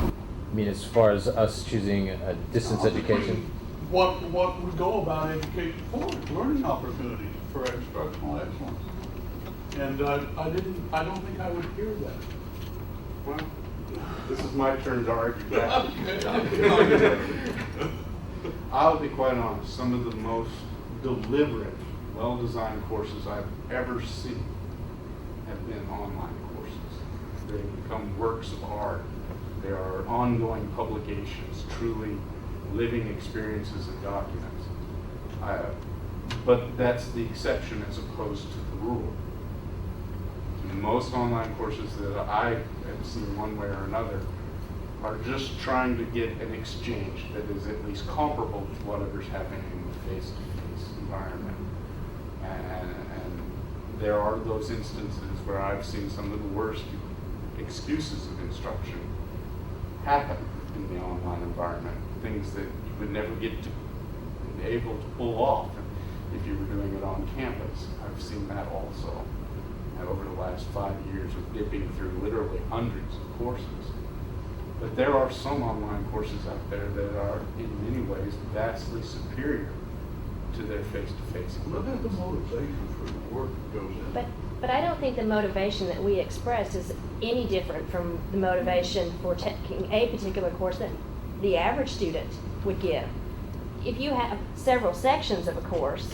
I mean, as far as us choosing a distance education? What would go about education for? Learning opportunities for instructional excellence. And I don't think I would hear that. Well, this is my turn to argue that. I'll be quite honest, some of the most deliberate, well-designed courses I've ever seen have been online courses. They become works of art. They are ongoing publications, truly living experiences and documents. But that's the exception as opposed to the rule. Most online courses that I have seen one way or another are just trying to get an exchange that is at least comparable to whatever's happening in the face-to-face environment. And there are those instances where I've seen some of the worst excuses of instruction happen in the online environment, things that you would never get to be able to pull off if you were doing it on campus. I've seen that also over the last 5 years of dipping through literally hundreds of courses. But there are some online courses out there that are in many ways vastly superior to their face-to-face. Look at the motivation for the work that goes in. But I don't think the motivation that we express is any different from the motivation for taking a particular course that the average student would give. If you have several sections of a course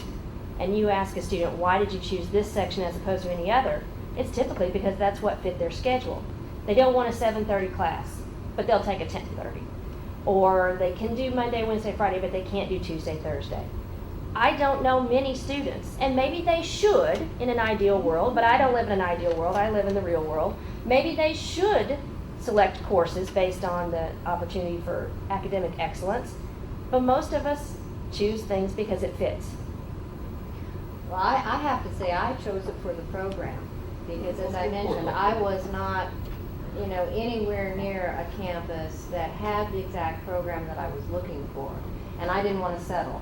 and you ask a student, why did you choose this section as opposed to any other, it's typically because that's what fit their schedule. They don't want a 7:30 class, but they'll take a 10:30. Or they can do Monday, Wednesday, Friday, but they can't do Tuesday, Thursday. I don't know many students, and maybe they should in an ideal world, but I don't live in an ideal world, I live in the real world. Maybe they should select courses based on the opportunity for academic excellence, but most of us choose things because it fits. Well, I have to say I chose it for the program because, as I mentioned, I was not you know, anywhere near a campus that had the exact program that I was looking for. And I didn't want to settle.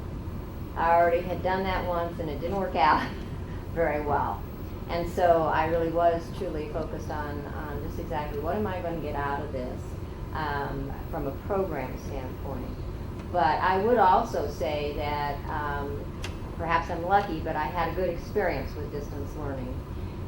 I already had done that once and it didn't work out very well. And so I really was truly focused on just exactly what am I going to get out of this from a program standpoint. But I would also say that perhaps I'm lucky, but I had a good experience with distance learning.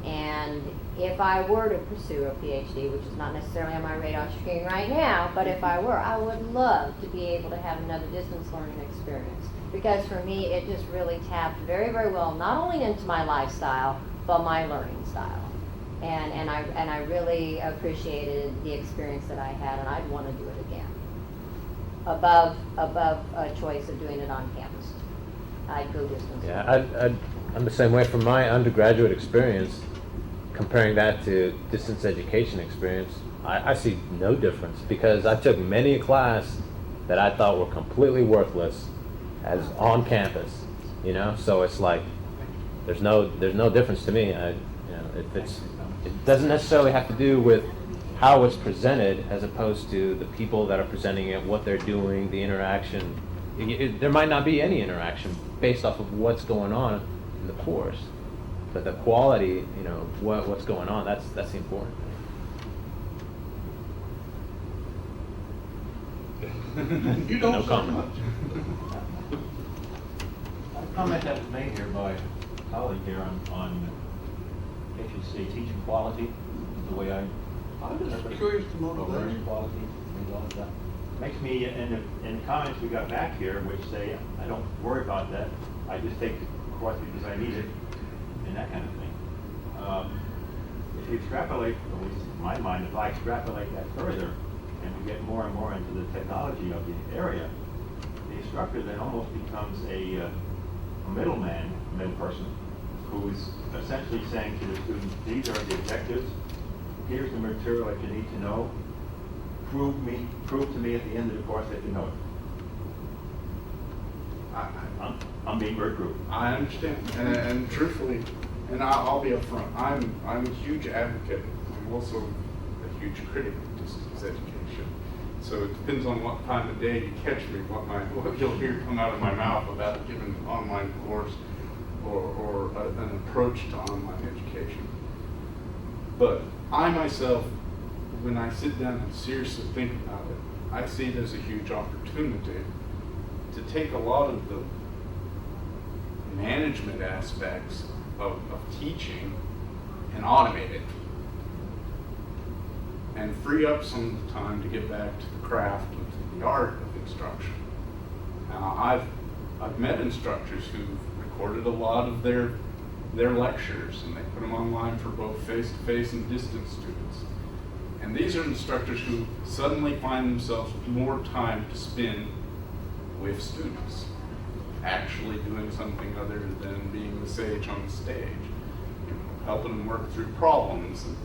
And if I were to pursue a PhD, which is not necessarily on my radar screen right now, but if I were, I would love to be able to have another distance learning experience. Because for me, it just really tapped very, very well, not only into my lifestyle, but my learning style. And I really appreciated the experience that I had, and I'd want to do it again. Above a choice of doing it on campus. I'd go distance. Yeah, I'm the same way. From my undergraduate experience, comparing that to distance education experience, I see no difference, because I took many a class that I thought were completely worthless as on campus, you know. So it's like there's no difference to me. It doesn't necessarily have to do with how it's presented, as opposed to the people that are presenting it, what they're doing, the interaction. There might not be any interaction based off of what's going on in the course, but the quality, you know, what's going on, that's the important thing. You don't No say comment. much. A comment that was made here by a colleague here on I guess you'd say teaching quality, the way I I'm just curious to know the learning learning. quality, things like that. Makes me, in the comments we got back here, which say, I don't worry about that, I just take the course because I need it, and that kind of thing. If you extrapolate, at least in my mind, if I extrapolate that further, and we get more and more into the technology of the area, the instructor then almost becomes a middle person, who is essentially saying to the student, these are the objectives, here's the material that you need to know, prove to me at the end of the course that you know it. I'm being very crude. I understand, and truthfully, and I'll be upfront, I'm a huge advocate. I'm also a huge critic of distance education. So it depends on what time of day you catch me, what you'll hear come out of my mouth about giving an online course or an approach to online education. But I myself, when I sit down and seriously think about it, I see it as a huge opportunity to take a lot of the management aspects of teaching and automate it, and free up some of the time to get back to the craft and to the art of instruction. Now, I've met instructors who've recorded a lot of their lectures, and they put them online for both face-to-face and distance students. And these are instructors who suddenly find themselves more time to spend with students, actually doing something other than being the sage on the stage, helping them work through problems, and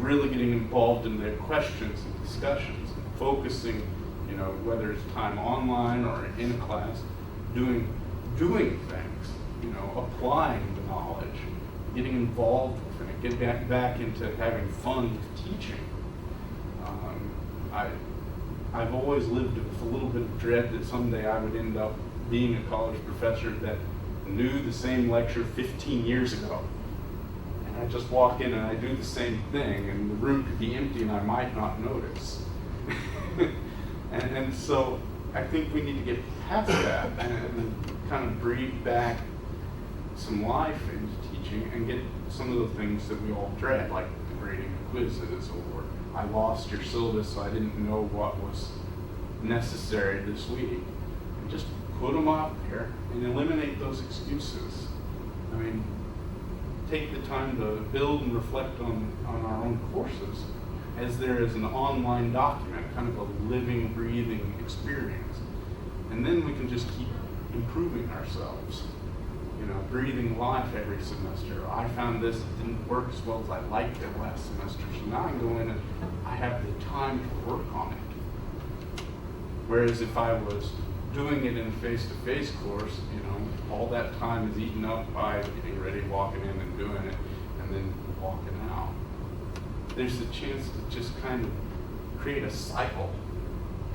really getting involved in their questions and discussions, and focusing, whether it's time online or in a class, doing things, applying the knowledge, getting involved with it, getting back into having fun with teaching. I've always lived with a little bit of dread that someday I would end up being a college professor that knew the same lecture 15 years ago. And I just walk in and I do the same thing, and the room could be empty and I might not notice. and so I think we need to get past that and kind of breathe back some life into teaching and get some of the things that we all dread, like the grading of quizzes, or I lost your syllabus so I didn't know what was necessary this week. And just put them out there and eliminate those excuses. I mean, take the time to build and reflect on our own courses as there is an online document, kind of a living, breathing experience. And then we can just keep improving ourselves. Breathing life every semester. I found this didn't work as well as I liked it last semester, so now I go in and I have the time to work on it. Whereas if I was doing it in a face-to-face course, all that time is eaten up by getting ready, walking in and doing it, and then walking out. there's a chance to just kind of create a cycle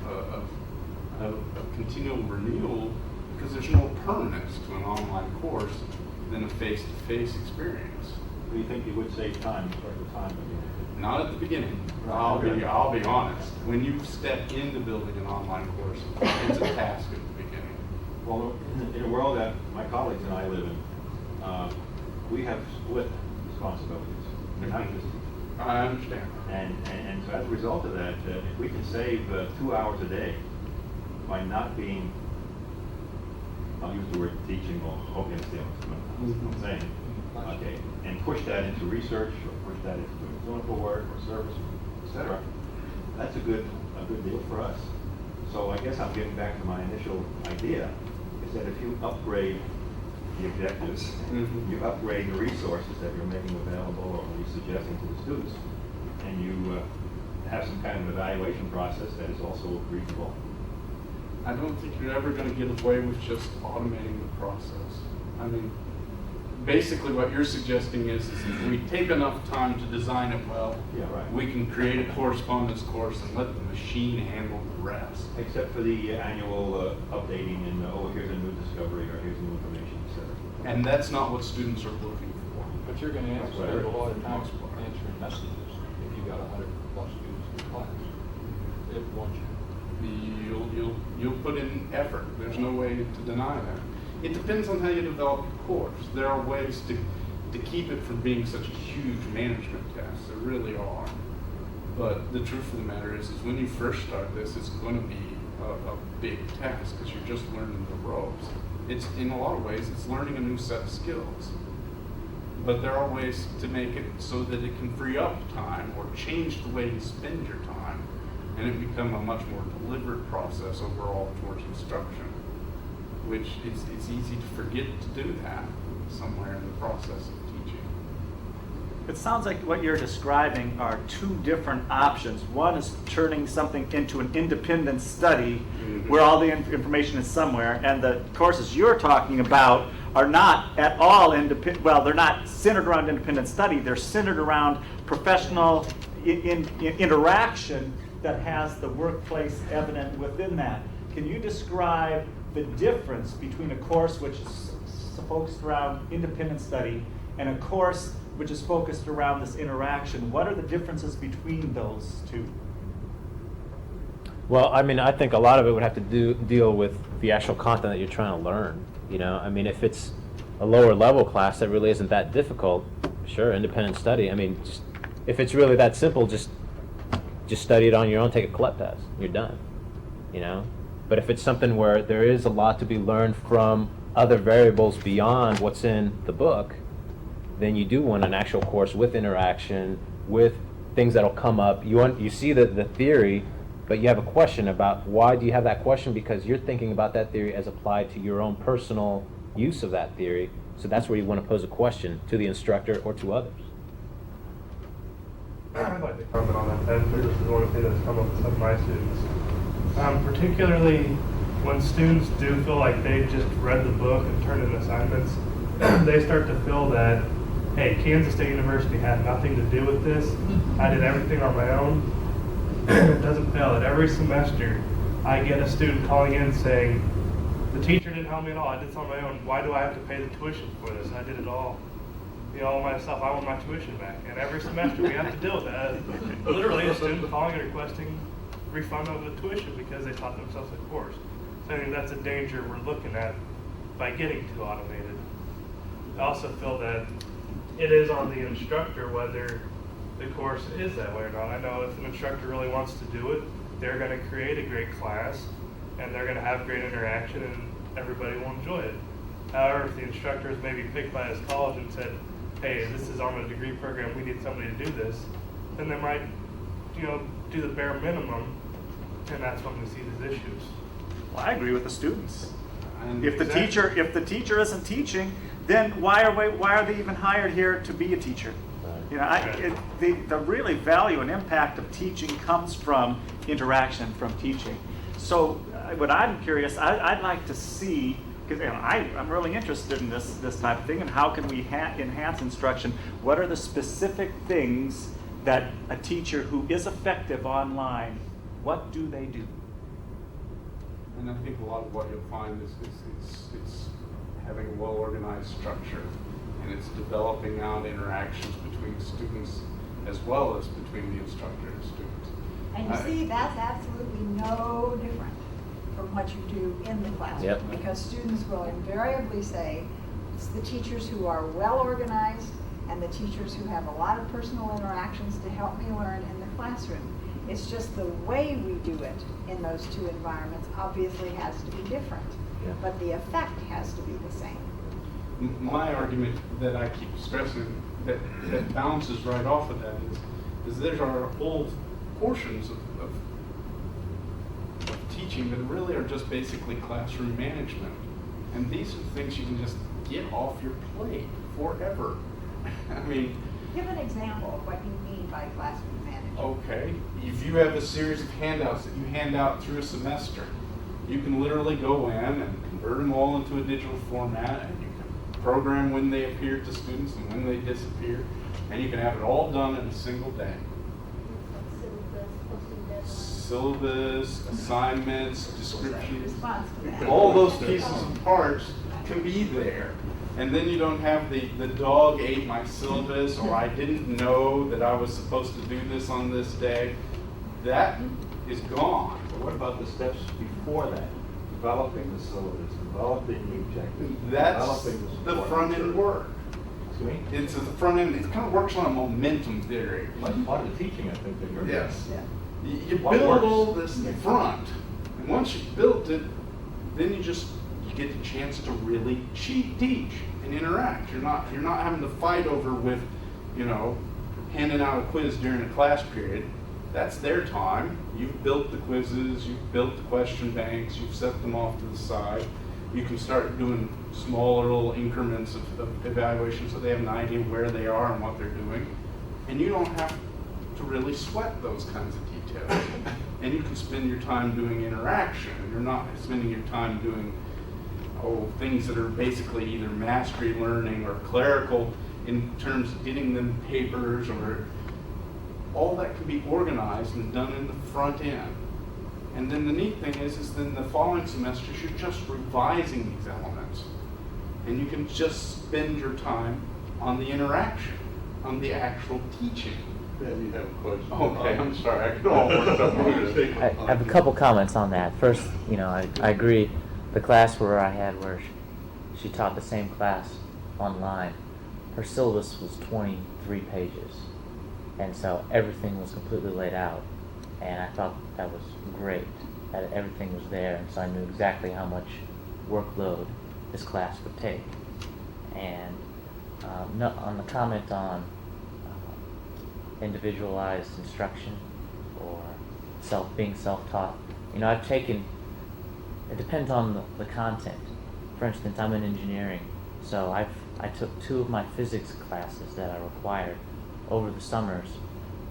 of continual renewal, because there's no permanence to an online course than a face-to-face experience. Do you think you would save time, the time again? Not at the beginning. Right. I'll be honest. When you step into building an online course, it's a task at the beginning. Well, in a world that my colleagues and I live in, we have split responsibilities. We're not just, I understand. and so as a result of that, if we can save 2 hours a day by not being, I'll use the word teaching, or hope you understand what I'm saying, okay, and push that into research, or push that into clinical work, or service, etc. That's a good deal for us. So I guess I'm getting back to my initial idea, is that if you upgrade the objectives, you upgrade the resources that you're making available or you're suggesting to the students, and you have some kind of evaluation process that is also reasonable. I don't think you're ever going to get away with just automating the process. I mean, basically what you're suggesting is if we take enough time to design it well, Yeah, right. we can create a correspondence course and let the machine handle the rest. Except for the annual updating and, oh, here's a new discovery, or here's new information, etc. And that's not what students are looking for. But you're gonna That's spend right. a lot of time answering messages if you got 100+ students in class. It wants you. You'll put in effort. There's no way to deny that. It depends on how you develop your course. There are ways to keep it from being such a huge management task. There really are. But the truth of the matter is when you first start this, it's going to be a big task because you're just learning the ropes. It's in a lot of ways, it's learning a new set of skills. But there are ways to make it so that it can free up time or change the way you spend your time, and it become a much more deliberate process overall towards instruction, which it's easy to forget to do that somewhere in the process of teaching. It sounds like what you're describing are two different options. One is turning something into an independent study where all the information is somewhere, and the courses you're talking about are not at all independent. Well, they're not centered around independent study. They're centered around professional interaction that has the workplace evident within that. Can you describe the difference between a course which is focused around independent study and a course which is focused around this interaction? What are the differences between those two? Well, I mean, I think a lot of it would have to deal with the actual content that you're trying to learn. You know, I mean, if it's a lower level class that really isn't that difficult, sure, independent study. I mean, just, if it's really that simple, just study it on your own, take a CLEP test, you're done. You know, but if it's something where there is a lot to be learned from other variables beyond what's in the book, then you do want an actual course with interaction, with things that'll come up. You see the theory, but you have a question about why do you have that question, because you're thinking about that theory as applied to your own personal use of that theory. So that's where you want to pose a question to the instructor or to others. I'd like to comment on that. This is one thing that's come up with some of my students. Particularly when students do feel like they've just read the book and turned in assignments, they start to feel that, hey, Kansas State University had nothing to do with this. I did everything on my own. It doesn't fail that every semester I get a student calling in saying, the teacher didn't help me at all. I did this on my own. Why do I have to pay the tuition for this? I did it all. All myself. I want my tuition back. And every semester we have to deal with that. Literally a student calling and requesting refund of the tuition because they taught themselves a course. So I think that's a danger we're looking at by getting too automated. I also feel that it is on the instructor whether the course is that way or not. I know if an instructor really wants to do it, they're going to create a great class and they're going to have great interaction and everybody will enjoy it. However, if the instructor is maybe picked by his college and said, hey, this is on a degree program, we need somebody to do this, then they might, do the bare minimum, and that's when we see these issues. Well, I agree with the students. And If the teacher isn't teaching, then why are they even hired here to be a teacher? You know, the really value and impact of teaching comes from interaction, from teaching. So, what I'm curious, I'd like to see, because I'm really interested in this type of thing, and how can we enhance instruction? What are the specific things that a teacher who is effective online, what do they do? And I think a lot of what you'll find is it's having a well-organized structure, and it's developing out interactions between students as well as between the instructor and students. And you see, that's absolutely no different from what you do in the classroom. Yep. Because students will invariably say, it's the teachers who are well organized and the teachers who have a lot of personal interactions to help me learn in the classroom. It's just the way we do it in those two environments obviously has to be different. Yeah. But the effect has to be the same. My argument that I keep stressing that bounces right off of that is there's our whole portions of teaching that really are just basically classroom management. And these are things you can just get off your plate forever. I mean, Give an example of what you mean by classroom management. okay, if you have a series of handouts that you hand out through a semester, you can literally go in and convert them all into a digital format, and you can program when they appear to students and when they disappear, and you can have it all done in a single day. Syllabus, assignments, descriptions, Response to that. all those pieces and parts can be there. And then you don't have the dog ate my syllabus, or I didn't know that I was supposed to do this on this day. That is gone. But what about the steps before that? Developing the syllabus, developing the objectives, That's developing the the support front end material. work. Excuse me? It's at the front end, it kind of works on a momentum theory. That's part of the teaching, I think, that you're doing. Yes. Yeah. You What build works? all this in front, and once you've built it, then you get the chance to really teach and interact. You're not having to fight over with, handing out a quiz during a class period. That's their time. You've built the quizzes, you've built the question banks, you've set them off to the side. You can start doing smaller little increments of evaluation so they have an idea where they are and what they're doing. And you don't have to really sweat those kinds of details. And you can spend your time doing interaction. You're not spending your time doing things that are basically either mastery learning or clerical in terms of getting them papers, or all that can be organized and done in the front end. And then the neat thing is then the following semesters you're just revising these elements. And you can just spend your time on the interaction, on the actual teaching. Yeah, you have a question. Okay, I'm sorry, I could all worked up. I have a couple comments on that. First, I agree. The class where I had where she taught the same class online, her syllabus was 23 pages. And so everything was completely laid out. And I thought that was great, that everything was there. And so I knew exactly how much workload this class would take. And on the comment on individualized instruction or being self-taught, I've taken, it depends on the content. For instance, I'm in engineering, so I took 2 of my physics classes that I required over the summers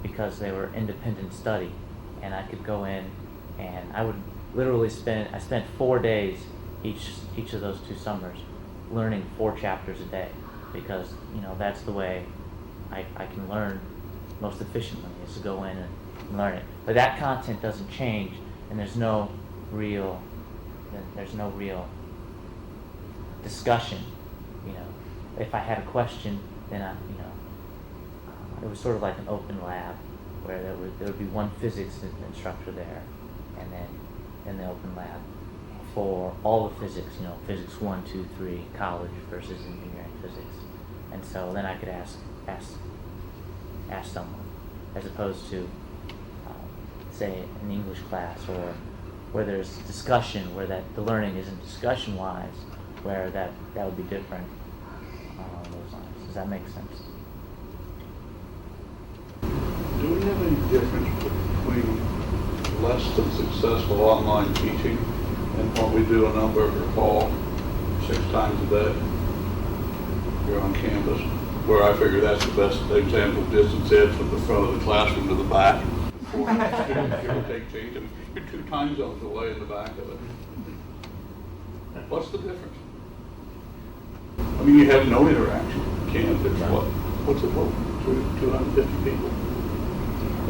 because they were independent study, and I could go in and I would literally spent 4 days each of those 2 summers learning 4 chapters a day, because that's the way I can learn most efficiently, is to go in and learn it. But that content doesn't change, and there's no real discussion. If I had a question, then it was sort of like an open lab where there would be one physics instructor there, and then in the open lab for all the physics, physics 1, 2, 3, college versus engineering physics. And so then I could ask someone, as opposed to say an English class, or where there's discussion, where the learning isn't discussion-wise, where that would be different along those lines. Does that make sense? Do we have any difference between less than successful online teaching and what we do a number of the fall 6 times a day here on campus, where I figure that's the best example of distance ed from the front of the classroom to the back? Students give or take change, and you're 2 time zones away in the back of it. What's the difference? I mean, you have no interaction. Can't. It's what's it, 250 people?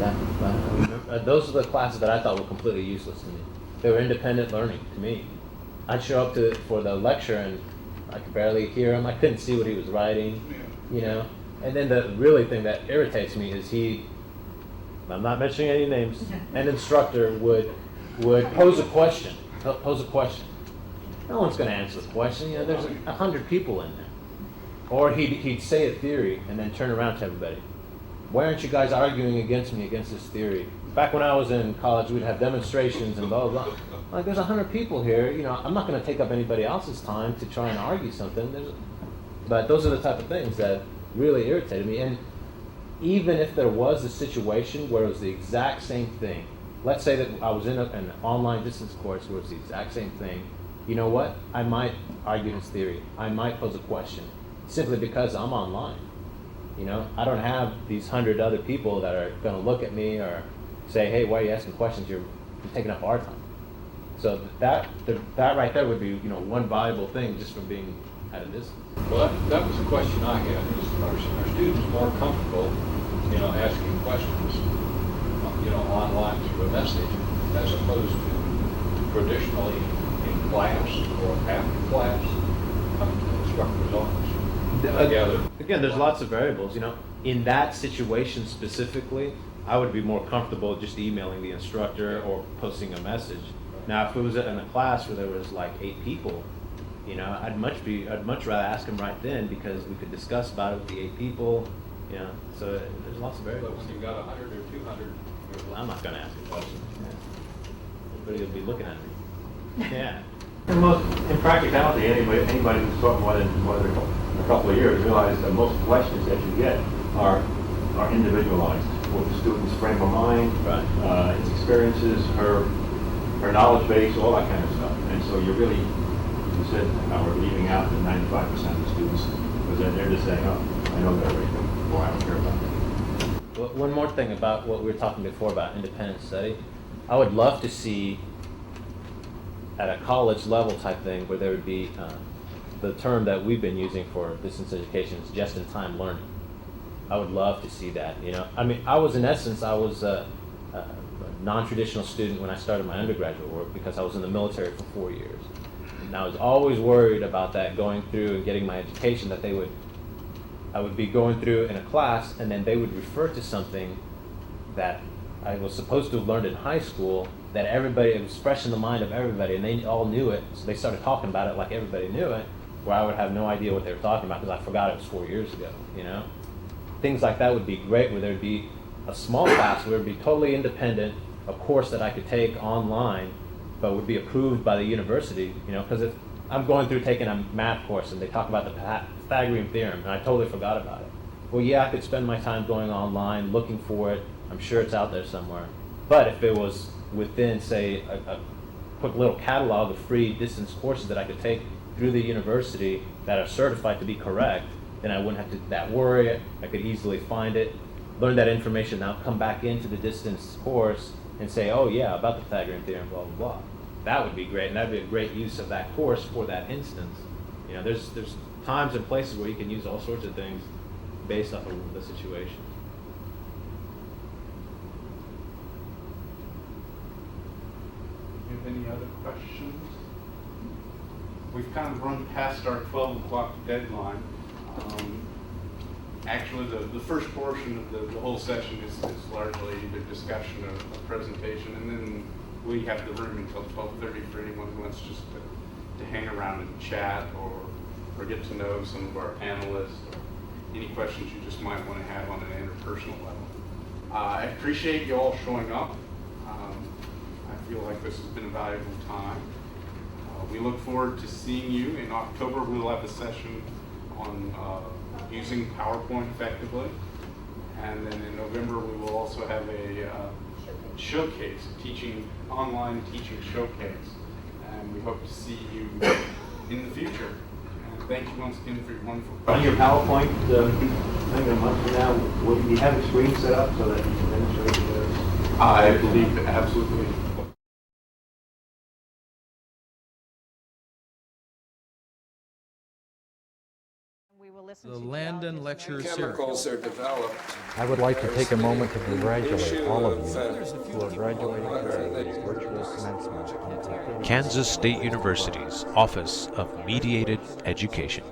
Yeah, those are the classes that I thought were completely useless to me. They were independent learning to me. I'd show up for the lecture and I could barely hear him. I couldn't see what he was writing, you know. And then the really thing that irritates me is I'm not mentioning any names, an instructor would pose a question. No one's going to answer the question. You know, there's 100 people in there. Or he'd say a theory and then turn around to everybody. Why aren't you guys arguing against me, against this theory? Back when I was in college, we'd have demonstrations and blah, blah, blah. Like, there's 100 people here. You know, I'm not going to take up anybody else's time to try and argue something. But those are the type of things that really irritated me. And even if there was a situation where it was the exact same thing, let's say that I was in an online distance course where it's the exact same thing, you know what? I might argue his theory. I might pose a question simply because I'm online. You know, I don't have these 100 other people that are going to look at me or say, hey, why are you asking questions? You're taking up our time. So that right there would be, you know, one valuable thing just from being at a distance. Well, that was a question I had. Are students more comfortable, you know, asking questions, you know, online through a message as opposed to traditionally in class or after class coming to the instructor's office? Again, there's lots of variables, you know. In that situation specifically, I would be more comfortable just emailing the instructor or posting a message. Now, if it was in a class where there was like 8 people, you know, I'd much rather ask them right then because we could discuss about it with the 8 people, you know. So there's lots of variables. But when you've got 100 or 200, I'm not going to ask a question. Everybody will be looking at me. Yeah. In practicality, anybody who's taught more than a couple of years realizes that most questions that you get are individualized with the student's frame of mind, right. Its experiences, her knowledge base, all that kind of stuff. And so you really, you said, we're leaving out the 95% of the students because they're just saying, oh, I know that everything, or I don't care about it. Well, one more thing about what we were talking before about independent study. I would love to see at a college level type thing where there would be the term that we've been using for distance education is just-in-time learning. I would love to see that, you know. I mean, I was a non-traditional student when I started my undergraduate work because I was in the military for 4 years. And I was always worried about that going through and getting my education that I would be going through in a class and then they would refer to something that I was supposed to have learned in high school that it was fresh in the mind of everybody and they all knew it, so they started talking about it like everybody knew it, where I would have no idea what they were talking about because I forgot it was 4 years ago, you know? Things like that would be great where there'd be a small class where it would be totally independent, a course that I could take online, but would be approved by the university, you know, because if I'm going through taking a math course and they talk about the Pythagorean theorem and I totally forgot about it. Well, yeah, I could spend my time going online, looking for it. I'm sure it's out there somewhere. But if it was within, say, a quick little catalog of free distance courses that I could take through the university that are certified to be correct, then I wouldn't have to worry. I could easily find it, learn that information, now come back into the distance course and say, oh yeah, about the Pythagorean theorem, blah, blah, blah. That would be great, and that would be a great use of that course for that instance. You know, there's times and places where you can use all sorts of things based off of the situation. Do you have any other questions? We've kind of run past our 12 o'clock deadline. Actually, the first portion of the whole session is largely the discussion of a presentation, and then we have the room until 12:30 for anyone who wants just to hang around and chat or get to know some of our panelists, or any questions you just might want to have on an interpersonal level. I appreciate you all showing up. I feel like this has been a valuable time. We look forward to seeing you in October. We'll have a session on using PowerPoint effectively. And then in November, we will also have a showcase, online teaching showcase. And we hope to see you in the future. And thank you once again for your wonderful On your questions. PowerPoint, maybe a month from now, will you have a screen set up so that you can demonstrate the I believe absolutely. We will listen The to Landon geologists, Lecture maritime Chemicals are developed. I would like to take a moment to congratulate all of you issue who are graduating of, today with virtual commencement on September. Kansas State University's Office of Mediated Education.